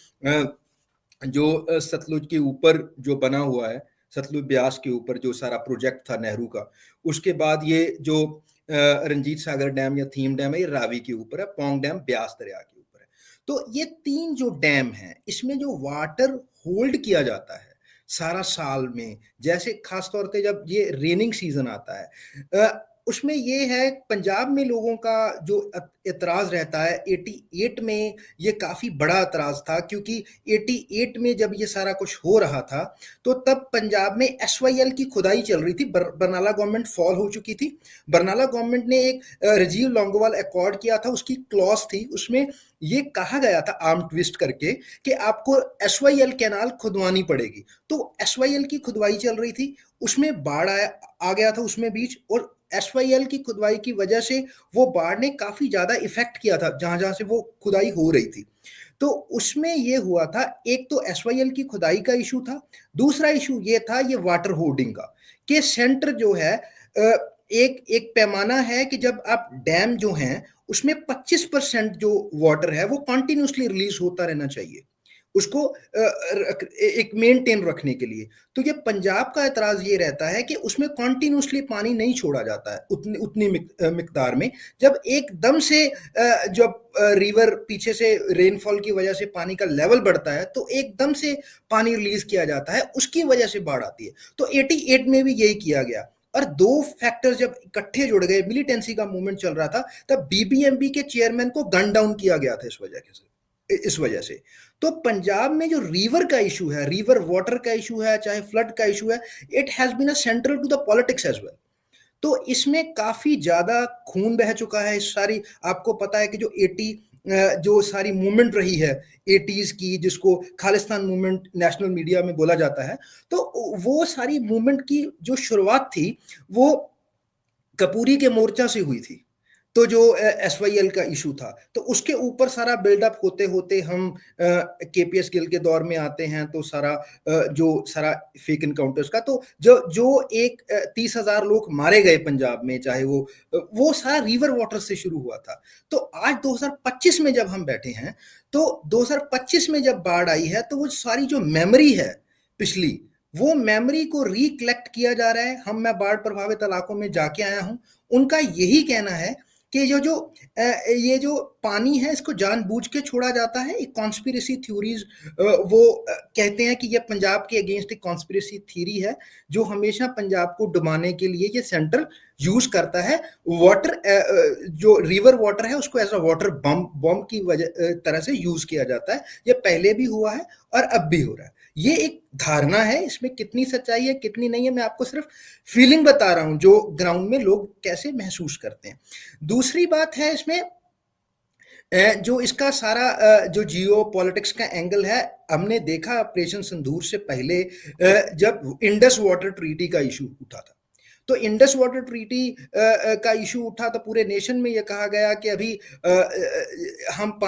जो सतलुज के ऊपर जो बना हुआ है, सतलुज ब्यास के ऊपर जो सारा प्रोजेक्ट था नेहरू का, उसके बाद ये जो रंजीत सागर डैम या थीम डैम है, ये रावी के ऊपर है, पौंग डैम ब्यास दरिया के ऊपर है। तो ये 3 जो डैम हैं, इसमें जो वाटर होल्ड किया जाता है सारा साल में, जैसे खास तौर पे जब ये रेनिंग सीजन आता है, उसमें ये है पंजाब में लोगों का जो एतराज़ रहता है, 88 में ये काफ़ी बड़ा एतराज़ था, क्योंकि 88 में जब ये सारा कुछ हो रहा था तो तब पंजाब में SYL की खुदाई चल रही थी। बरनाला गवर्नमेंट फॉल हो चुकी थी। बरनाला गवर्नमेंट ने एक राजीव लौंगोवाल अकॉर्ड किया था, उसकी क्लॉज थी, उसमें ये कहा गया था आर्म ट्विस्ट करके कि आपको SYL कैनाल खुदवानी पड़ेगी। तो SYL की खुदवाई चल रही थी, उसमें बाढ़ आ गया था उसमें बीच, और SYL की खुदवाई की वजह से वो बाढ़ ने काफ़ी ज़्यादा इफेक्ट किया था जहाँ से वो खुदाई हो रही थी। तो उसमें ये हुआ था, एक तो SYL की खुदाई का इशू था, दूसरा इशू ये था ये वाटर होर्डिंग का, कि सेंटर जो है एक पैमाना है कि जब आप डैम जो हैं उसमें 25% जो वाटर है वो कंटिन्यूसली रिलीज होता रहना चाहिए, उसको एक मेंटेन रखने के लिए। तो ये पंजाब का एतराज़ ये रहता है कि उसमें कंटिन्यूसली पानी नहीं छोड़ा जाता है उतनी मिकदार में। जब एकदम से जब रिवर पीछे से रेनफॉल की वजह से पानी का लेवल बढ़ता है तो एकदम से पानी रिलीज किया जाता है, उसकी वजह से बाढ़ आती है। तो 88 में भी यही किया गया, और 2 फैक्टर्स जब इकट्ठे जुड़ गए, मिलिटेंसी का मूवमेंट चल रहा था, तब BBMP के चेयरमैन को गन डाउन किया गया था इस वजह से। तो पंजाब में जो रिवर का इशू है, रिवर वाटर का इशू है, चाहे फ्लड का इशू है, it has been a central to the politics as well. तो इसमें काफी ज्यादा खून बह चुका है। इस सारी, आपको पता है कि जो सारी मूवमेंट रही है 80s की, जिसको खालिस्तान मूवमेंट नेशनल मीडिया में बोला जाता है, तो वो सारी मूवमेंट की जो शुरुआत थी वो कपूरी के मोर्चा से हुई थी। तो जो SYL का इशू था, तो उसके ऊपर सारा बिल्डअप होते होते हम KPS गिल के दौर में आते हैं, तो सारा जो सारा फेक इनकाउंटर्स का, तो जो एक 30,000 लोग मारे गए पंजाब में, चाहे वो सारा रिवर वाटर से शुरू हुआ था। तो आज 2025 में जब हम बैठे हैं, तो 2025 में जब बाढ़ आई है, तो वो सारी जो मेमोरी है पिछली, वो मेमोरी को रिकलेक्ट किया जा रहा है। मैं बाढ़ प्रभावित इलाकों में जाके आया हूं, उनका यही कहना है कि ये जो पानी है, इसको जानबूझ के छोड़ा जाता है। एक कॉन्स्पिरेसी थ्योरीज वो कहते हैं कि ये पंजाब के अगेंस्ट एक कॉन्स्पिरेसी थ्योरी है, जो हमेशा पंजाब को डुबाने के लिए ये सेंट्रल यूज करता है। वाटर जो रिवर वाटर है, उसको एज अ वाटर बॉम्ब की तरह से यूज किया जाता है। ये पहले भी हुआ है और अब भी हो रहा है। ये एक धारणा है, इसमें कितनी सच्चाई है कितनी नहीं है, मैं आपको सिर्फ फीलिंग बता रहा हूं, जो ग्राउंड में लोग कैसे महसूस करते हैं। दूसरी बात है इसमें जो इसका सारा जो जियो पॉलिटिक्स का एंगल है, हमने देखा ऑपरेशन सिंदूर से पहले जब इंडस वाटर ट्रीटी का इशू उठा था, तो इंडस वाटर ट्रीटी का इशू उठा तो पूरे नेशन में ये कहा गया कि अभी हम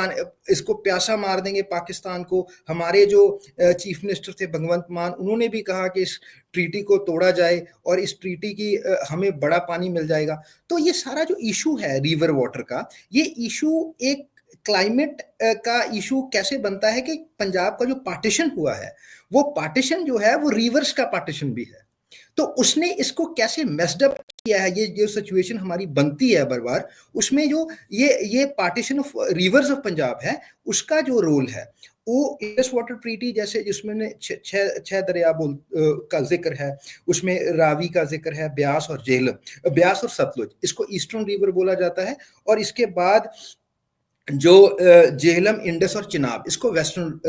इसको प्यासा मार देंगे पाकिस्तान को। हमारे जो चीफ मिनिस्टर थे भगवंत मान, उन्होंने भी कहा कि इस ट्रीटी को तोड़ा जाए और इस ट्रीटी की हमें बड़ा पानी मिल जाएगा। तो ये सारा जो इशू है रिवर वाटर का, ये इशू एक क्लाइमेट का इशू कैसे बनता है कि पंजाब का जो पार्टीशन हुआ है, वो पार्टीशन जो है वो रिवर्स का पार्टीशन भी है। तो उसने इसको कैसे मेस्ड अप किया है, ये जो सिचुएशन हमारी बनती है बार बार, उसमें जो ये partition of reverse of Punjab है, उसका जो रोल है वो इंडस वाटर ट्रीटी जैसे, जिसमें छह दरिया का जिक्र है, उसमें रावी का जिक्र है, ब्यास और झेलम, ब्यास और सतलुज, इसको ईस्टर्न रिवर बोला जाता है। और इसके बाद जो झेलम, इंडस और चिनाब, इसको वेस्टर्न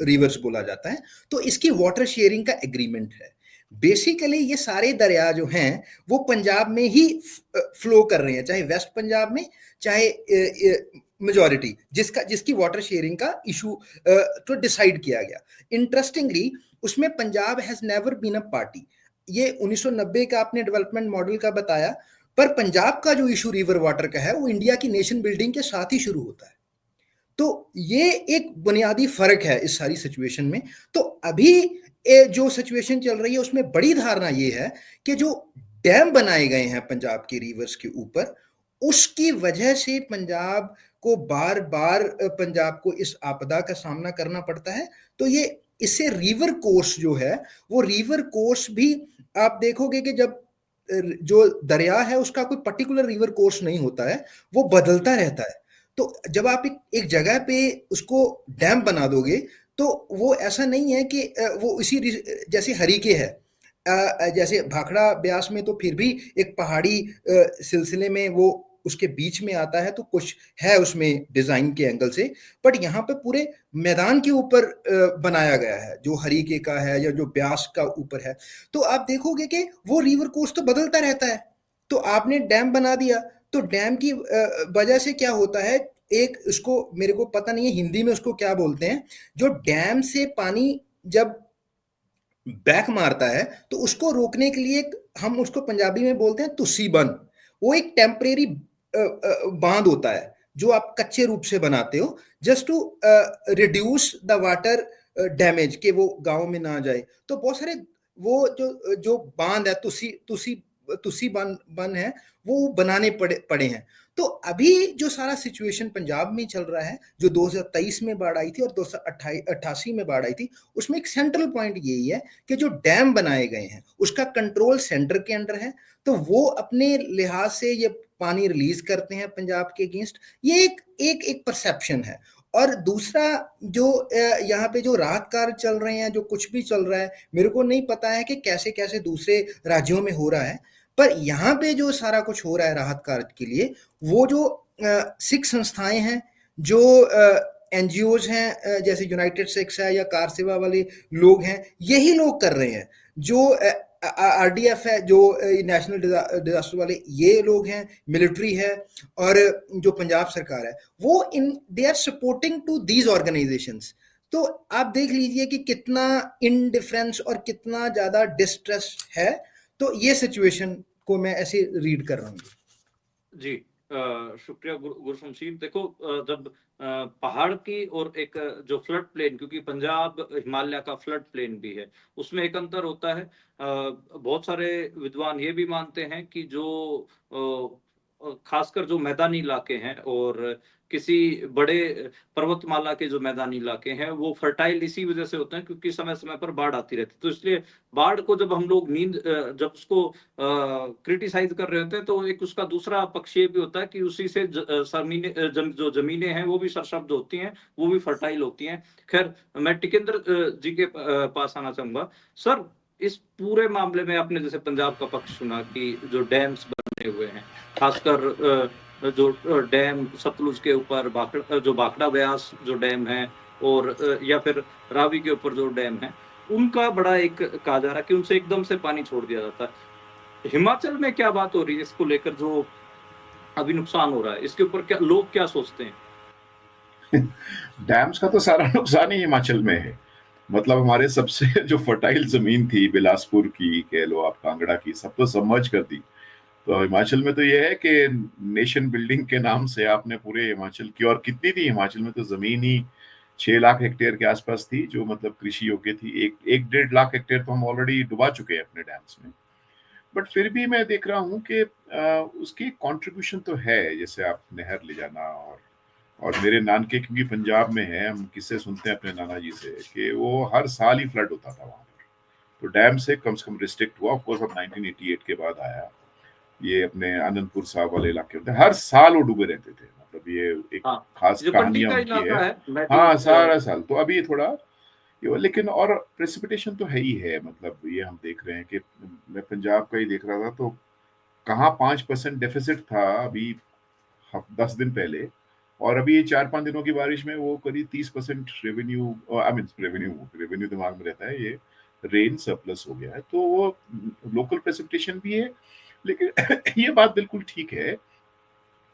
रिवर्स बोला जाता है। तो इसकी वाटर शेयरिंग का एग्रीमेंट है। बेसिकली ये सारे दरिया जो हैं वो पंजाब में ही फ्लो कर रहे हैं, चाहे वेस्ट पंजाब में, चाहे मेजॉरिटी जिसकी वाटर शेयरिंग का इशू तो डिसाइड किया गया। इंटरेस्टिंगली उसमें Punjab has never been a party. ये 1990 का आपने डेवलपमेंट मॉडल का बताया, पर पंजाब का जो इशू रिवर वाटर का है वो इंडिया की नेशन बिल्डिंग के साथ ही शुरू होता है। तो ये एक बुनियादी फर्क है इस सारी सिचुएशन में। तो अभी जो सिचुएशन चल रही है उसमें बड़ी धारणा ये है कि जो डैम बनाए गए हैं पंजाब के रिवर्स के ऊपर, उसकी वजह से पंजाब को बार बार पंजाब को इस आपदा का सामना करना पड़ता है। तो ये इससे रिवर कोर्स जो है, वो रिवर कोर्स भी आप देखोगे कि जब जो दरिया है उसका कोई पर्टिकुलर रिवर कोर्स नहीं होता है, वो बदलता रहता है। तो जब आप एक जगह पे उसको डैम बना दोगे, तो वो ऐसा नहीं है कि वो इसी जैसे हरीके है, जैसे भाखड़ा ब्यास में तो फिर भी एक पहाड़ी सिलसिले में वो उसके बीच में आता है, तो कुछ है उसमें डिजाइन के एंगल से, बट यहाँ पे पूरे मैदान के ऊपर बनाया गया है, जो हरीके का है या जो ब्यास का ऊपर है। तो आप देखोगे कि वो रिवर कोर्स तो बदलता रहता है। तो आपने डैम बना दिया, तो डैम की वजह से क्या होता है, एक उसको मेरे को पता नहीं है हिंदी में उसको क्या बोलते हैं, जो डैम से पानी जब बैक मारता है तो उसको रोकने के लिए हम उसको पंजाबी में बोलते हैं तुस्सी बन। वो एक टेम्परेरी बांध होता है जो आप कच्चे रूप से बनाते हो, just to reduce the water damage, के वो गांव में ना जाए। तो बहुत सारे वो जो बांध है, तुसी बन है, वो बनाने पड़े हैं। तो अभी जो सारा सिचुएशन पंजाब में चल रहा है, जो 2023 में बाढ़ आई थी और 2088 में बाढ़ आई थी, उसमें एक सेंट्रल पॉइंट यही है कि जो डैम बनाए गए हैं उसका कंट्रोल सेंटर के अंडर है, तो वो अपने लिहाज से ये पानी रिलीज करते हैं पंजाब के अगेंस्ट। ये एक परसेप्शन है। और दूसरा जो यहाँ पे जो राहत कार्य चल रहे हैं, जो कुछ भी चल रहा है, मेरे को नहीं पता है कि कैसे कैसे दूसरे राज्यों में हो रहा है, पर यहाँ पे जो सारा कुछ हो रहा है राहत कार्य के लिए, वो जो सिख संस्थाएं हैं, जो NGOs हैं, जैसे यूनाइटेड सिक्स है या कार सेवा वाले लोग हैं, यही लोग कर रहे हैं। जो RDF है, जो नेशनल डिजास्टर वाले, ये लोग हैं, मिलिट्री है, और जो पंजाब सरकार है, वो they are supporting to these organisations. तो आप देख लीजिए कि कितना इनडिफरेंस और कितना ज्यादा डिस्ट्रेस है। तो ये सिचुएशन को मैं ऐसे रीड कर रहा हूँ। जी, शुक्रिया गुरशमशीर। देखो, जब पहाड़ की और एक जो फ्लड प्लेन, क्योंकि पंजाब हिमालय का फ्लड प्लेन भी है, उसमें एक अंतर होता है। बहुत सारे विद्वान ये भी मानते हैं कि जो खासकर जो मैदानी इलाके हैं और किसी बड़े पर्वतमाला के जो मैदानी इलाके हैं, वो फर्टाइल इसी वजह से होते हैं क्योंकि समय समय पर बाढ़ आती रहती है। तो इसलिए बाढ़ को जब हम लोग जब उसको क्रिटिसाइज कर रहे होते हैं, तो एक उसका दूसरा पक्ष ये भी होता है कि उसी से जो जमीनें हैं वो भी सरसब्ज होती हैं, वो भी फर्टाइल होती हैं। खैर, मैं टिकेंद्र जी के पास आना चाहूंगा। सर, इस पूरे मामले में आपने जैसे पंजाब का पक्ष सुना कि जो डैम्स बने हुए हैं, खासकर जो डैम सतलुज के ऊपर जो भाखड़ा ब्यास जो डैम है, और या फिर रावी के ऊपर जो डैम है, उनका बड़ा एक कहा जा रहा है कि उनसे एकदम से पानी छोड़ दिया जाता है। हिमाचल में क्या बात हो रही है इसको लेकर, जो अभी नुकसान हो रहा है, इसके ऊपर क्या लोग क्या सोचते हैं? डैम्स का तो सारा नुकसान ही हिमाचल में है। मतलब हमारे सबसे जो फर्टाइल जमीन थी, बिलासपुर की कह लो आप, कांगड़ा की, सब तो सबमर्ज कर दी। तो हिमाचल में तो ये है कि नेशन बिल्डिंग के नाम से आपने पूरे हिमाचल की, और कितनी थी हिमाचल में तो जमीन ही 6 लाख हेक्टेयर के आसपास थी जो मतलब कृषि योग्य थी। एक 1.5 लाख हेक्टेयर तो हम ऑलरेडी डुबा चुके हैं अपने डैम्स में। बट फिर भी मैं देख रहा हूँ कि उसकी कंट्रीब्यूशन तो है, जैसे आप नहर ले जाना, और मेरे नानके क्योंकि पंजाब में है, हम किस्से सुनते हैं अपने नाना जी से कि वो हर साल ही फ्लड होता था वहां पर। तो डैम से कम रिस्ट्रिक्ट हुआ, ऑफ कोर्स अब 1988 के बाद आया। ये अपने आनंदपुर साहब वाले इलाके होते हैं, हर साल वो डूबे रहते थे। मतलब ये एक हाँ, खास जो कंडी कहानियां का उनकी है। इलाका है, मैं जो हाँ, सारा साल। तो अभी थोड़ा लेकिन और प्रेसिपिटेशन तो है ही है। मतलब ये हम देख रहे हैं कि मैं पंजाब का ही देख रहा था, तो कहाँ 5% डेफिसिट था अभी 10 दिन पहले, और अभी ये 4-5 दिनों की बारिश में वो करीब 30% रेवेन्यू, आई मीन रेवेन्यू दिमाग में रहता है, ये रेन सरप्लस हो गया है। तो वो लोकल प्रेसिपिटेशन भी है। लेकिन ये बात बिल्कुल ठीक है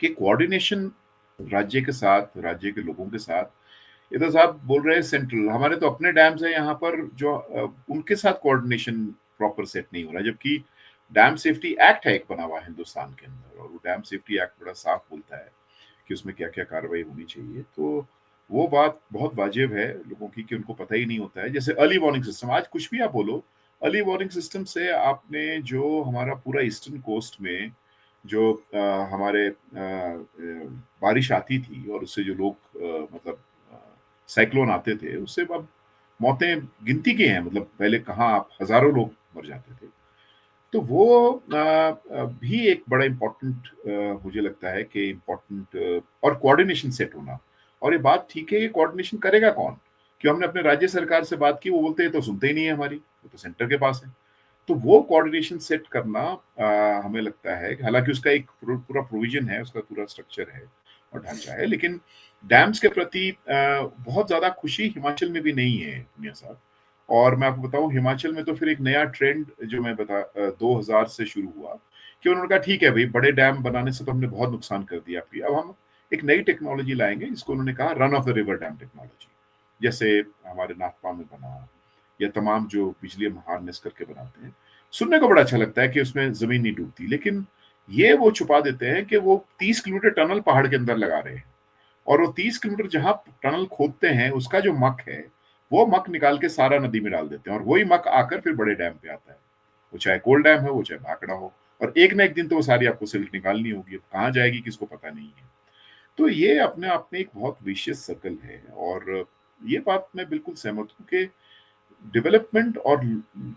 कि कोऑर्डिनेशन राज्य के साथ, राज्य के लोगों के साथ, ये तो साहब बोल रहे हैं सेंट्रल, हमारे तो अपने डैम्स है यहाँ पर जो उनके साथ कोऑर्डिनेशन प्रॉपर सेट नहीं हो रहा है। जबकि डैम सेफ्टी एक्ट है एक बना हुआ है हिंदुस्तान के अंदर, और वो डैम सेफ्टी एक्ट बड़ा साफ बोलता है कि उसमें क्या क्या कार्रवाई होनी चाहिए। तो वो बात बहुत वाजिब है लोगों की कि उनको पता ही नहीं होता है। जैसे अर्ली वार्निंग सिस्टम, आज कुछ भी आप बोलो, अर्ली वार्निंग सिस्टम से आपने जो हमारा पूरा ईस्टर्न कोस्ट में जो हमारे बारिश आती थी, और उससे जो लोग मतलब साइक्लोन आते थे, उससे अब मौतें गिनती की हैं। मतलब पहले कहाँ आप हजारों लोग मर जाते थे। तो वो भी एक बड़ा इम्पोर्टेंट मुझे लगता है कि इम्पोर्टेंट, और कोऑर्डिनेशन सेट होना। और ये बात ठीक है, ये कोऑर्डिनेशन करेगा कौन? क्यों हमने अपने राज्य सरकार से बात की, वो बोलते हैं तो सुनते ही नहीं है हमारी, वो तो सेंटर के पास है। तो वो कोऑर्डिनेशन सेट करना हमें लगता है, हालांकि उसका एक पूरा प्रोविजन है, उसका पूरा स्ट्रक्चर है और ढांचा है, लेकिन डैम्स के प्रति बहुत ज्यादा खुशी हिमाचल में भी नहीं है दुनिया साहब। और मैं आपको बताऊं, हिमाचल में तो फिर एक नया ट्रेंड जो मैं 2000 से शुरू हुआ कि उन्होंने कहा ठीक है भाई, बड़े डैम बनाने से तो हमने बहुत नुकसान कर दिया आपकी, अब हम एक नई टेक्नोलॉजी लाएंगे जिसको उन्होंने कहा run of the river dam technology. जैसे हमारे नागपाल में बना, या तमाम जो बिजली हम हार्नेस करके बनाते हैं। सुनने को बड़ा अच्छा लगता है कि उसमें जमीन नहीं डूबती, लेकिन ये वो छुपा देते हैं कि वो 30 किलोमीटर टनल पहाड़ के अंदर लगा रहे हैं, और वो 30 किलोमीटर जहां टनल खोदते हैं उसका जो मक है, वो मक निकाल के सारा नदी में डाल देते हैं, और वही मक आकर फिर बड़े डैम पे आता है। वो चाहे कोल डैम है, वो चाहे भाखड़ा हो, और एक ना एक दिन तो वो सारी आपको सिल्ट निकालनी होगी। अब कहाँ जाएगी किसको पता नहीं है। तो ये अपने आप में एक बहुत विशियस सर्कल है, और ये बात मैं बिल्कुल सहमत हूँ कि डेवलपमेंट और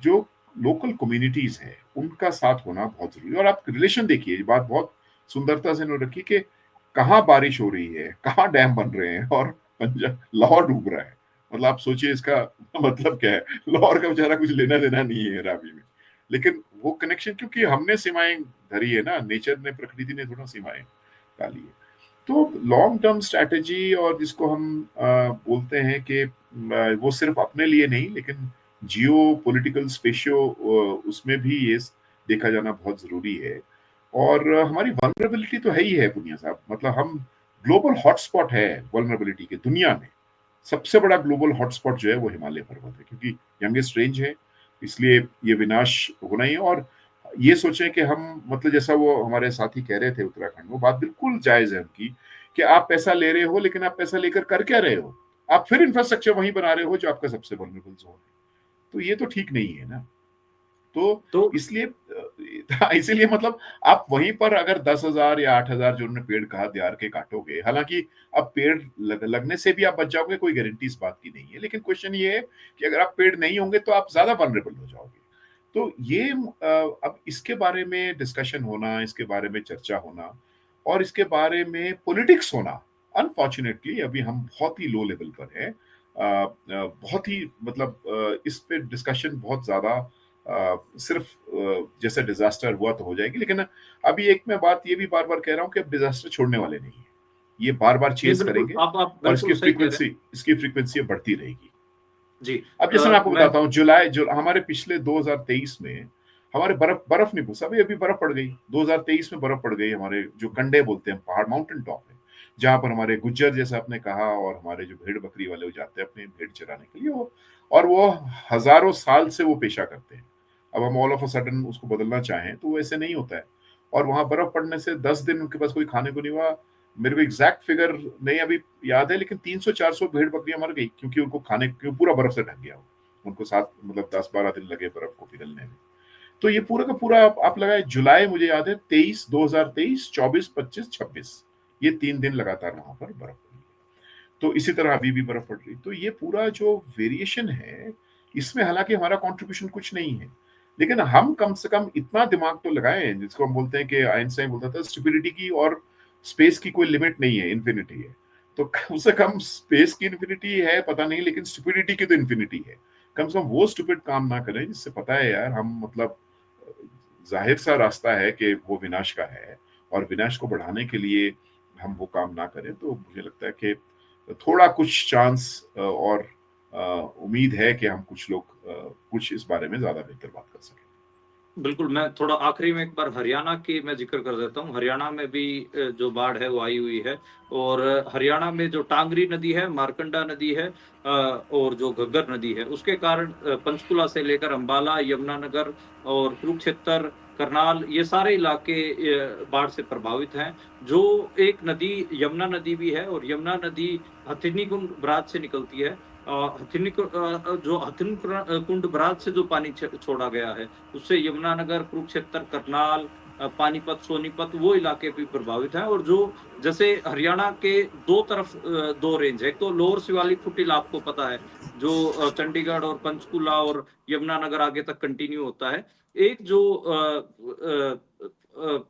जो लोकल कम्युनिटीज है उनका साथ होना बहुत जरूरी है। और आप रिलेशन देखिए, ये बात बहुत सुंदरता से इन्होंने रखी कि कहाँ बारिश हो रही है, कहाँ डैम बन रहे हैं, और पंजाब लाहौर डूब रहा है। मतलब आप सोचिए इसका मतलब क्या है। लाहौर का बेचारा कुछ लेना देना नहीं है रावी में, लेकिन वो कनेक्शन, क्योंकि हमने सीमाएं धरी है ना, नेचर ने, प्रकृति ने थोड़ा सीमाएं डाली है। तो लॉन्ग टर्म स्ट्रैटेजी, और जिसको हम बोलते हैं कि वो सिर्फ अपने लिए नहीं, लेकिन जियो पॉलिटिकल स्पेशियो, उसमें भी ये देखा जाना बहुत जरूरी है। और हमारी वल्नरेबिलिटी तो है ही है पुनिया साहब। मतलब हम ग्लोबल हॉटस्पॉट है वल्नरेबिलिटी के दुनिया में। सबसे बड़ा ग्लोबल हॉटस्पॉट जो है वो हिमालय पर्वत है, क्योंकि यंगेस्ट रेंज है, इसलिए ये विनाश होना ही है। और ये सोचें कि हम मतलब जैसा वो हमारे साथी कह रहे थे उत्तराखंड, वो बात बिल्कुल जायज है उनकी कि आप पैसा ले रहे हो लेकिन आप पैसा लेकर कर क्या रहे हो? आप फिर इंफ्रास्ट्रक्चर वहीं बना रहे हो जो आपका सबसे वल्नरेबल जोन है। तो ये तो ठीक नहीं है ना। तो इसलिए इसीलिए मतलब आप वहीं पर अगर 10,000 या 8,000 जो उन्होंने पेड़ कहा दियार के काटोगे, हालांकि अब पेड़ लगने से भी आप बच जाओगे, कोई गारंटी इस बात की नहीं है, लेकिन क्वेश्चन ये है कि अगर आप पेड़ नहीं होंगे तो आप ज्यादा वल्नरेबल हो जाओगे। तो ये अब इसके बारे में डिस्कशन होना, इसके बारे में चर्चा होना और इसके बारे में पॉलिटिक्स होना, अनफॉर्चुनेटली अभी हम बहुत ही लो लेवल पर हैं। बहुत ही मतलब इस पे डिस्कशन बहुत ज्यादा सिर्फ जैसे डिजास्टर हुआ तो हो जाएगी, लेकिन अभी एक मैं बात ये भी बार बार कह रहा हूँ कि अब डिजास्टर छोड़ने वाले नहीं है, ये बार बार चेज करेंगे आप और बिल्कुल सही कह रहे हैं। इसकी फ्रीक्वेंसी बढ़ती रहेगी जी। अब जैसे मैं आपको बताता हूँ, जो हमारे पिछले 2023 में हमारे बर्फ नहीं पूछा, अभी बर्फ पड़ गई 2023 में, बर्फ पड़ गई हमारे जो कंडे बोलते हैं, पहाड़, माउंटेन टॉप है, जहां पर हमारे गुज्जर जैसे आपने कहा और हमारे जो भेड़ बकरी वाले वो जाते हैं अपने भेड़ चराने के लिए, वो हजारों साल से वो पेशा करते हैं। अब हम ऑल ऑफ अ सडन उसको बदलना चाहें तो वो ऐसे नहीं होता है। और वहां बर्फ पड़ने से 10 दिन उनके पास कोई खाने को नहीं हुआ। मेरे को एग्जैक्ट फिगर नहीं अभी याद है, लेकिन 300-400 भेड़ बकरियां मर गई क्योंकि उनको खाने, क्यों पूरा बर्फ से ढक गया हो, उनको 7 मतलब 10-12 दिन लगे बर्फ को पिघलने में। तो ये पूरा का पूरा आप लगाए जुलाई, मुझे याद है 2023, 24, 25, 26, ये 3 दिन लगातार वहां पर बर्फ पड़ी। तो इसी तरह अभी भी बर्फ पड़ रही। तो ये पूरा जो वेरिएशन है, इसमें हालांकि हमारा कंट्रीब्यूशन कुछ नहीं है, लेकिन हम कम से कम इतना दिमाग तो लगाएं, जिसको हम बोलते हैं कि आइंस्टाइन बोलता था स्टुपिडिटी की और स्पेस की कोई लिमिट नहीं है, इन्फिनिटी है। तो कम से कम स्पेस की इन्फिनिटी है पता नहीं, लेकिन स्टुपिडिटी की तो इन्फिनिटी है। कम से कम वो स्टुपिड काम ना करें जिससे पता है यार हम मतलब जाहिर सा रास्ता है कि वो विनाश का है, और विनाश को बढ़ाने के लिए हम वो काम ना करें। तो मुझे लगता है कि थोड़ा कुछ चांस और उम्मीद है कि हम कुछ लोग कुछ इस बारे में ज्यादा बेहतर बात कर सकें। बिल्कुल, मैं थोड़ा आखिरी में एक बार हरियाणा की मैं जिक्र कर देता हूँ। हरियाणा में भी जो बाढ़ है वो आई हुई है, और हरियाणा में जो टांगरी नदी है, मारकंडा नदी है और जो घग्गर नदी है, उसके कारण पंचकुला से लेकर अंबाला, यमुनानगर और कुरुक्षेत्र, करनाल, ये सारे इलाके बाढ़ से प्रभावित हैं। जो एक नदी यमुना नदी भी है, और यमुना नदी हथिनीकुंड बराज से निकलती है। जो हथिनीकुंड बराज से जो पानी छोड़ा गया है, उससे यमुनानगर, कुरुक्षेत्र, करनाल, पानीपत, सोनीपत, वो इलाके भी प्रभावित हैं। और जो जैसे हरियाणा के दो तरफ दो रेंज है, एक तो लोअर शिवालिक फुटिल आपको पता है, जो चंडीगढ़ और पंचकुला और यमुनानगर आगे तक कंटिन्यू होता है। एक जो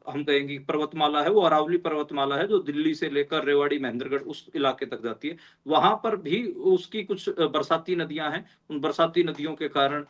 हम कहेंगे पर्वतमाला है, वो अरावली पर्वतमाला है, जो दिल्ली से लेकर रेवाड़ी, महेंद्रगढ़ उस इलाके तक जाती है। वहां पर भी उसकी कुछ बरसाती नदियां हैं। उन बरसाती नदियों के कारण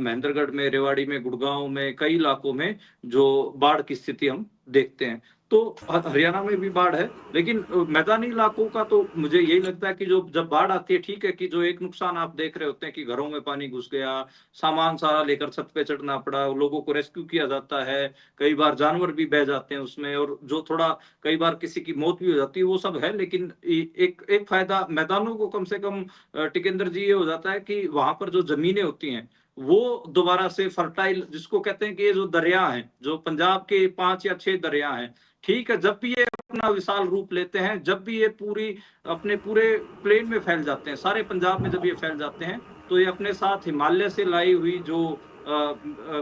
महेंद्रगढ़ में, रेवाड़ी में, गुड़गांव में, कई इलाकों में जो बाढ़ की स्थिति हम देखते हैं। तो हरियाणा में भी बाढ़ है, लेकिन मैदानी इलाकों का तो मुझे यही लगता है कि जो जब बाढ़ आती है, ठीक है कि जो एक नुकसान आप देख रहे होते हैं कि घरों में पानी घुस गया, सामान सारा लेकर छत पे चढ़ना पड़ा, लोगों को रेस्क्यू किया जाता है, कई बार जानवर भी बह जाते हैं उसमें, और जो थोड़ा कई बार किसी की मौत भी हो जाती है, वो सब है। लेकिन एक फायदा मैदानों को कम से कम टिकेंद्र जी ये हो जाता है कि वहां पर जो जमीनें होती हैं वो दोबारा से फर्टाइल, जिसको कहते हैं कि ये जो दरिया हैं, जो पंजाब के 5 या 6 दरिया हैं, ठीक है, जब भी ये अपना विशाल रूप लेते हैं, जब भी ये पूरी अपने पूरे प्लेन में फैल जाते हैं, सारे पंजाब में जब ये फैल जाते हैं, तो ये अपने साथ हिमालय से लाई हुई जो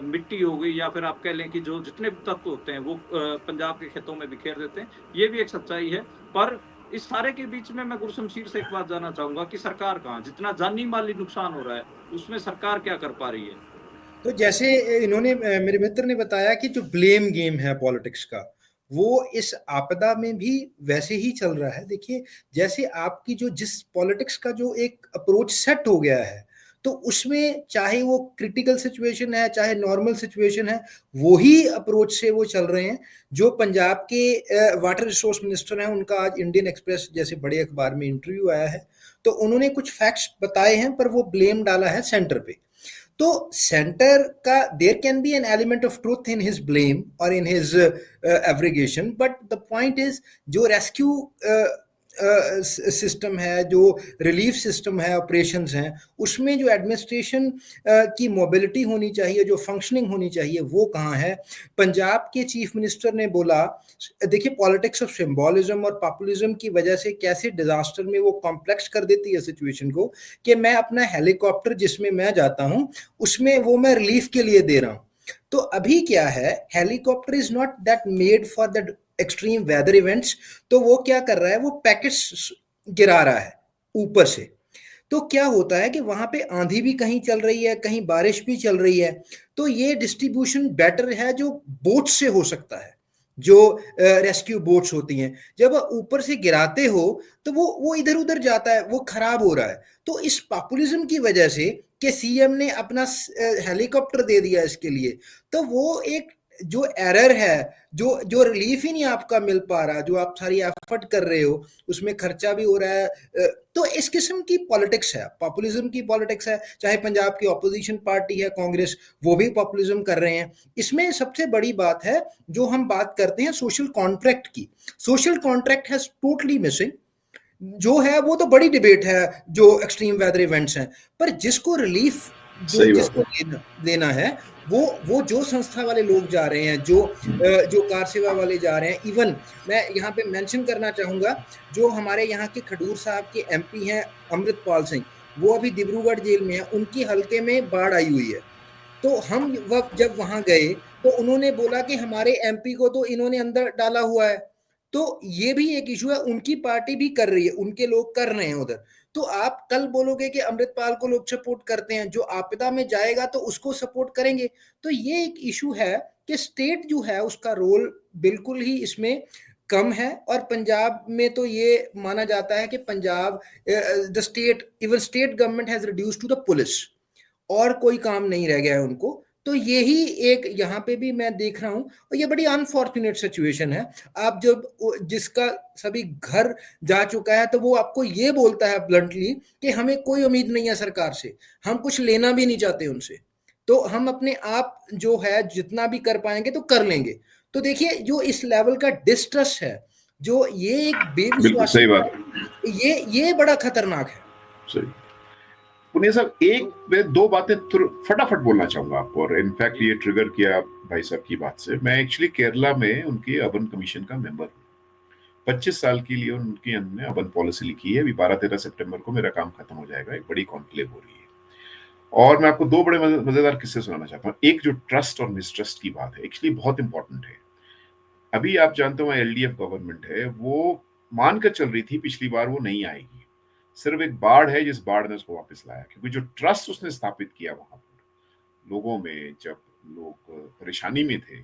मिट्टी हो गई, या फिर आप कह लें कि जो जितने भी तत्व होते हैं, वो पंजाब के खेतों में बिखेर देते हैं। ये भी एक सच्चाई है। पर इस सारे के बीच में मैं गुरशमशीर से एक बात जानना चाहूंगा कि सरकार कहाँ, जितना जानी माली नुकसान हो रहा है उसमें सरकार क्या कर पा रही है? तो जैसे इन्होंने मेरे मित्र ने बताया कि जो ब्लेम गेम है पॉलिटिक्स का, वो इस आपदा में भी वैसे ही चल रहा है। देखिए, जैसे आपकी जो जिस पॉलिटिक्स का जो एक अप्रोच सेट हो गया है, तो उसमें चाहे वो क्रिटिकल सिचुएशन है, चाहे नॉर्मल सिचुएशन है, वही अप्रोच से वो चल रहे हैं। जो पंजाब के वाटर रिसोर्स मिनिस्टर हैं, उनका आज इंडियन एक्सप्रेस जैसे बड़े अखबार में इंटरव्यू आया है, तो उन्होंने कुछ फैक्ट्स बताए हैं, पर वो ब्लेम डाला है सेंटर पे। तो सेंटर का there can be an element of truth in his blame और in his abrogation, but the point is जो रेस्क्यू सिस्टम है, जो रिलीफ सिस्टम है, ऑपरेशंस हैं, उसमें जो एडमिनिस्ट्रेशन की मोबिलिटी होनी चाहिए, जो फंक्शनिंग होनी चाहिए, वो कहाँ है? पंजाब के चीफ मिनिस्टर ने बोला, देखिए पॉलिटिक्स ऑफ सिंबॉलिज्म और पॉपुलिज्म की वजह से कैसे डिजास्टर में वो कॉम्प्लेक्स कर देती है सिचुएशन को, कि मैं अपना हेलीकॉप्टर जिसमें मैं जाता हूं उसमें वो मैं रिलीफ के लिए दे रहा हूं। तो अभी क्या है, helicopter is not that made for the extreme weather events. तो वो क्या कर रहा है, वो पैकेट्स गिरा रहा है ऊपर से। तो क्या होता है कि वहां पे आंधी भी कहीं चल रही है, कहीं बारिश भी चल रही है। तो ये डिस्ट्रीब्यूशन बेटर है जो बोट से हो सकता है, जो रेस्क्यू बोट्स होती हैं। जब ऊपर से गिराते हो तो वो इधर उधर जाता है, वो खराब हो रहा है। तो इस पॉपुलिज्म की वजह से कि सीएम ने अपना हेलीकॉप्टर दे दिया इसके लिए, तो वो एक जो एरर है, जो रिलीफ ही नहीं आपका मिल पा रहा, जो आप सारी एफर्ट कर रहे हो उसमें खर्चा भी हो रहा है। तो इस किस्म की पॉलिटिक्स है, पॉपुलिज्म की पॉलिटिक्स है। चाहे पंजाब की ऑपोजिशन पार्टी है कांग्रेस, वो भी पॉपुलिज्म कर रहे हैं। इसमें सबसे बड़ी बात है जो हम बात करते हैं सोशल कॉन्ट्रैक्ट की, social contract has totally missing. जो है वो तो बड़ी डिबेट है जो एक्सट्रीम वेदर इवेंट्स हैं, पर जिसको रिलीफ जिसको लेना है, वो जो संस्था वाले लोग जा रहे हैं, जो कार सेवा वाले जा रहे हैं। इवन मैं यहाँ पे मेंशन करना चाहूंगा, जो हमारे यहाँ के खडूर साहब के एमपी हैं अमृतपाल सिंह, वो अभी डिब्रूगढ़ जेल में है, उनकी हलके में बाढ़ आई हुई है। तो हम जब वहां गए तो उन्होंने बोला कि हमारे एमपी को तो इन्होंने अंदर डाला हुआ है। तो ये भी एक इशू है, उनकी पार्टी भी कर रही है, उनके लोग कर रहे हैं उधर। तो आप कल बोलोगे कि अमृतपाल को लोग सपोर्ट करते हैं, जो आपदा में जाएगा तो उसको सपोर्ट करेंगे। तो ये एक इशू है कि स्टेट जो है उसका रोल बिल्कुल ही इसमें कम है। और पंजाब में तो ये माना जाता है कि Punjab the state, even state government has reduced to the police, और कोई काम नहीं रह गया है उनको। तो यही एक यहाँ पे भी मैं देख रहा हूँ, और ये बड़ी अनफॉर्चुनेट सिचुएशन है। आप जब जिसका सभी घर जा चुका है तो वो आपको ये बोलता है ब्लंटली कि हमें कोई उम्मीद नहीं है सरकार से, हम कुछ लेना भी नहीं चाहते उनसे, तो हम अपने आप जो है जितना भी कर पाएंगे तो कर लेंगे। तो देखिए जो इस लेवल का डिस्ट्रस्ट है, जो ये एक बेविश्वास, सही बात, ये बड़ा खतरनाक है। सही। पुनिया साहब, एक मैं दो बातें फटाफट बोलना चाहूंगा आपको, और इनफैक्ट ये ट्रिगर किया भाई साहब की बात से। मैं एक्चुअली केरला में उनके अर्बन कमीशन का मेंबर हूँ। 25 साल के लिए उनकी हमने अर्बन पॉलिसी लिखी है। अभी 12-13 सितंबर को मेरा काम खत्म हो जाएगा, एक बड़ी कॉन्क्लेव हो रही है। और मैं आपको दो बड़े मजेदार किस्से सुनाना चाहता हूँ। एक जो ट्रस्ट और मिसट्रस्ट की बात है, एक्चुअली बहुत इंपॉर्टेंट है। अभी आप जानते हो एलडीएफ गवर्नमेंट है, वो मानकर चल रही थी पिछली बार वो नहीं आएगी, सिर्फ एक बाढ़ है जिस बाढ़ ने उसको वापस लाया। क्योंकि जो ट्रस्ट उसने स्थापित किया वहां पर लोगों में, जब लोग परेशानी में थे,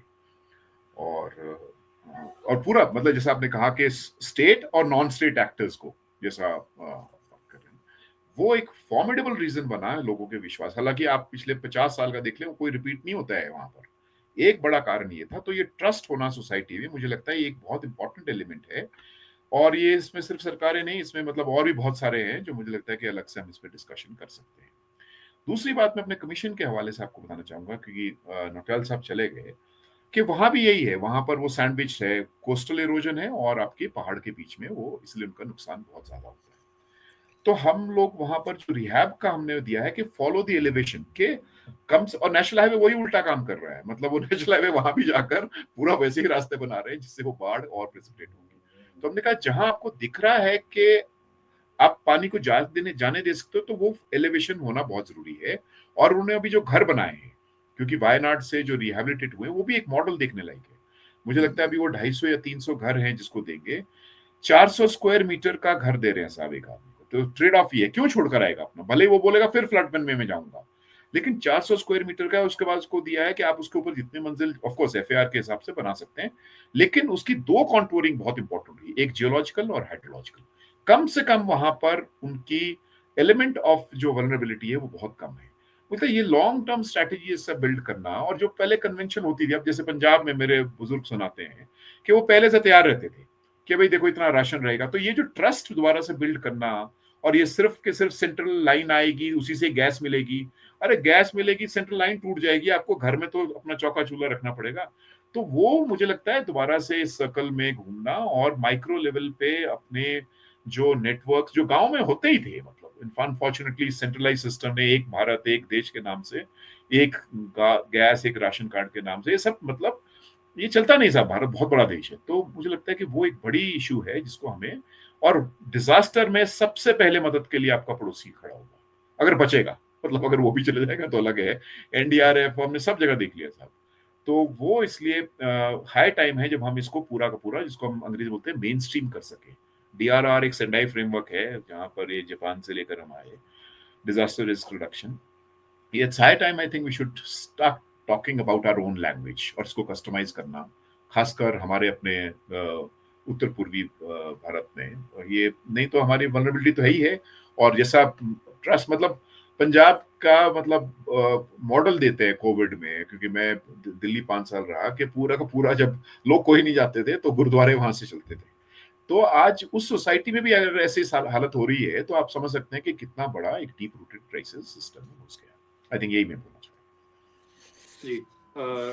और पूरा मतलब जैसा आपने कहा कि स्टेट और नॉन स्टेट एक्टर्स को जैसा बात कर रहे हैं, वो एक फॉर्मिडेबल रीजन बना है लोगों के विश्वास। हालांकि आप पिछले 50 साल का देख लें, कोई रिपीट नहीं होता है वहां पर। एक बड़ा कारण ये था। तो ये ट्रस्ट होना सोसाइटी में, मुझे लगता है ये एक बहुत इंपॉर्टेंट एलिमेंट है। और ये इसमें सिर्फ सरकारें नहीं, इसमें मतलब और भी बहुत सारे हैं जो मुझे लगता है कि अलग से हम इस पर डिस्कशन कर सकते हैं। दूसरी बात मैं अपने कमीशन के हवाले से आपको बताना चाहूंगा, क्योंकि नौटियाल साहब चले गए, कि वहां भी यही है। वहां पर वो सैंडविच है, कोस्टल इरोजन है और आपके पहाड़ के बीच में वो, इसलिए उनका नुकसान बहुत ज्यादा होता है। तो हम लोग वहां पर जो रिहैब का हमने दिया है कि फॉलो द एलिवेशन के कम से, और नेशनल हाईवे वही उल्टा काम कर रहा है। मतलब वो नेशनल हाईवे वहां भी जाकर पूरा वैसे ही रास्ते बना रहे हैं जिससे वो बाढ़ और प्रेसिपिटेट होगी। तो हमने कहा जहां आपको दिख रहा है कि आप पानी को जाने दे सकते हो, तो वो एलिवेशन होना बहुत जरूरी है। और उन्होंने अभी जो घर बनाए हैं, क्योंकि वायनाड से जो रिहेबिलिटेट हुए, वो भी एक मॉडल देखने लायक है। मुझे लगता है अभी वो 250 या 300 घर हैं जिसको देंगे। 400 स्क्वायर मीटर का घर दे रहे हैं साहब एक आदमी को। तो ट्रेड ऑफ ये है, क्यों छोड़कर आएगा अपना? भले वो बोलेगा फिर फ्लड में मैं जाऊंगा, लेकिन 400 स्क्वायर मीटर का उसके बाद उसको दिया है कि आप उसके ऊपर जितनी मंजिल ऑफ कोर्स एफएआर के हिसाब से बना सकते हैं, लेकिन उसकी दो कॉन्टूरिंग बहुत इंपॉर्टेंट हुई, एक जियोलॉजिकल और हाइड्रोलॉजिकल। कम से कम वहां पर उनकी एलिमेंट ऑफ जो वल्नरेबिलिटी है वो बहुत कम है। मतलब ये लॉन्ग टर्म स्ट्रेटेजी इससे बिल्ड करना। और जो पहले कन्वेंशन होती थी, अब जैसे पंजाब में मेरे बुजुर्ग सुनाते हैं कि वो पहले से तैयार रहते थे कि भाई देखो इतना राशन रहेगा। तो ये जो ट्रस्ट दोबारा से बिल्ड करना, और ये सिर्फ के सिर्फ सेंट्रल लाइन आएगी उसी से गैस मिलेगी, अरे गैस मिलेगी, सेंट्रल लाइन टूट जाएगी, आपको घर में तो अपना चौका चूल्हा रखना पड़ेगा। तो वो मुझे लगता है दोबारा से इस सर्कल में घूमना और माइक्रो लेवल पे अपने जो नेटवर्क जो गांव में होते ही थे, मतलब अनफॉर्चुनेटली सेंट्रलाइज सिस्टम ने एक भारत एक देश के नाम से, एक गैस एक राशन कार्ड के नाम से, ये सब मतलब ये चलता नहीं साहब। भारत बहुत बड़ा देश है, तो मुझे लगता है कि वो एक बड़ी इशू है जिसको हमें, और डिजास्टर में सबसे पहले मदद के लिए आपका पड़ोसी खड़ा होगा अगर बचेगा, मतलब अगर वो भी चले जाएगा तो अलग है। एनडीआरएफ हमने सब जगह देख लिया साहब, तो वो इसलिए हाई टाइम है जब हम इसको पूरा का पूरा, जिसको हम अंग्रेजी बोलते हैं, मेन स्ट्रीम कर सके। डीआरआर एक सेंडाई फ्रेमवर्क है जहां पर ये जापान से लेकर हम आए, disaster risk reduction. It's high time, I think we should start talking about our own language और इसको कस्टमाइज करना, खासकर हमारे अपने उत्तर पूर्वी भारत में। ये नहीं तो हमारी वल्नरेबिलिटी तो है ही है, और जैसा ट्रस्ट, मतलब पंजाब का मतलब मॉडल देते हैं कोविड में, क्योंकि मैं दिल्ली 5 साल रहा, कि पूरा का पूरा जब लोग कोई नहीं जाते थे तो गुरुद्वारे वहां से चलते थे। तो आज उस सोसाइटी में भी अगर ऐसी हालत हो रही है तो आप समझ सकते हैं कि कितना बड़ा एक डीप रूटेड क्राइसिस सिस्टम में घुस गया। आई थिंक यही मैं बोलना चाहता जी।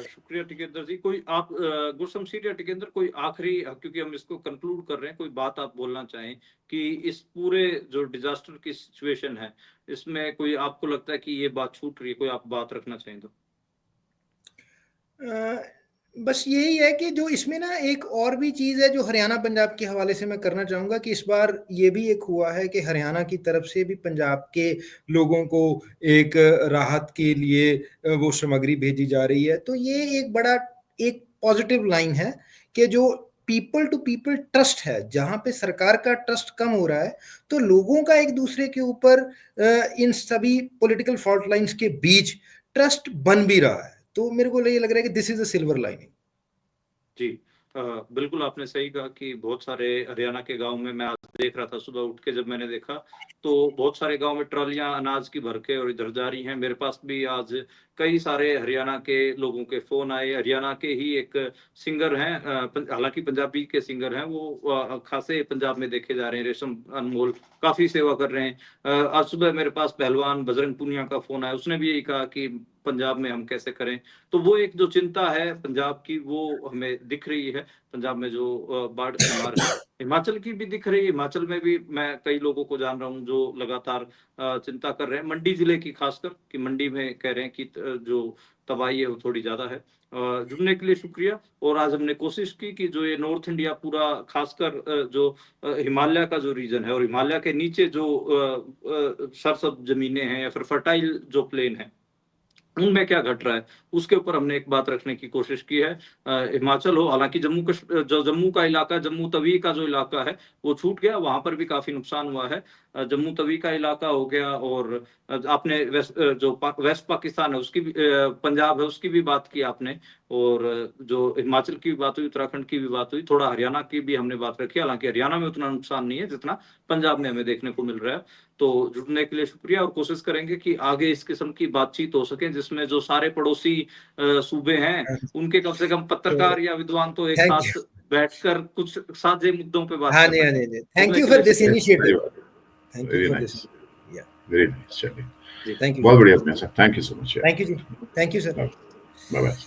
शुक्रिया टिकेंद्र जी। कोई आप गुरशमशीर या टिकेंद्र, कोई आखिरी, क्योंकि हम इसको कंक्लूड कर रहे हैं, कोई बात आप बोलना चाहें कि इस पूरे जो डिजास्टर की सिचुएशन है इसमें कोई आपको लगता है कि ये बात छूट रही है, कोई आप बात रखना चाहें तो? बस यही है कि जो इसमें ना एक और भी चीज़ है जो हरियाणा पंजाब के हवाले से मैं करना चाहूँगा, कि इस बार ये भी एक हुआ है कि हरियाणा की तरफ से भी पंजाब के लोगों को एक राहत के लिए वो सामग्री भेजी जा रही है। तो ये एक बड़ा एक पॉजिटिव लाइन है कि जो पीपल टू पीपल ट्रस्ट है, जहाँ पे सरकार का ट्रस्ट कम हो रहा है तो लोगों का एक दूसरे के ऊपर इन सभी पॉलिटिकल फॉल्ट लाइन्स के बीच ट्रस्ट बन भी रहा है। तो मेरे को ये लग रहा है कि this is a silver lining. जी, बिल्कुल आपने सही कहा कि बहुत सारे हरियाणा के गांव में, मैं आज देख रहा था सुबह उठ के, जब मैंने देखा तो बहुत सारे गांव में ट्रॉलियां अनाज की भर के और इधर जा रही हैं। मेरे पास भी आज कई सारे हरियाणा के लोगों के फोन आए। हरियाणा के ही एक सिंगर हैं, हालांकि पंजाबी के सिंगर हैं, वो खासे पंजाब में देखे जा रहे हैं, रेशम अनमोल काफी सेवा कर रहे हैं। आज सुबह मेरे पास पहलवान बजरंग पुनिया का फोन आया, उसने भी यही कहा कि पंजाब में हम कैसे करें। तो वो एक जो चिंता है पंजाब की, वो हमें दिख रही है। पंजाब में जो बाढ़ की मार है, हिमाचल की भी दिख रही है। हिमाचल में भी मैं कई लोगों को जान रहा हूँ जो लगातार चिंता कर रहे हैं, मंडी जिले की खासकर, कि मंडी में कह रहे हैं कि जो तबाही है वो थोड़ी ज्यादा है। जुड़ने के लिए शुक्रिया। और आज हमने कोशिश की कि जो ये नॉर्थ इंडिया पूरा, खासकर जो हिमालय का जो रीजन है और हिमालय के नीचे जो सरसब्ज जमीनें हैं या फिर फर्टाइल जो प्लेन है, उनमें क्या घट रहा है, उसके ऊपर हमने एक बात रखने की कोशिश की है। हिमाचल हो, हालांकि जो जम्मू का इलाका, जम्मू तवी का जो इलाका है वो छूट गया, वहां पर भी काफी नुकसान हुआ है। जम्मू तवी का इलाका हो गया, और आपने वेस्ट पाकिस्तान है उसकी भी, पंजाब है उसकी भी बात की आपने, और जो हिमाचल की भी बात हुई, उत्तराखंड की भी बात हुई, थोड़ा हरियाणा की भी हमने बात रखी। हालांकि हरियाणा में उतना नुकसान नहीं है जितना पंजाब में हमें देखने को मिल रहा है। तो जुड़ने के लिए शुक्रिया, और कोशिश करेंगे कि आगे इस किस्म की बातचीत हो सके जिसमें जो सारे पड़ोसी सूबे हैं उनके कम से कम पत्रकार या विद्वान तो एक थैंक साथ बैठकर कुछ साझे मुद्दों पे बात हाँ कर जी, हाँ सकें। जी, thank you for this initiative. Thank you very for nice, this. या वेरी नाइस। चलिए, जी, थैंक यू, बहुत बढ़िया sir, thank you so much. Thank you जी, thank you sir. Bye bye.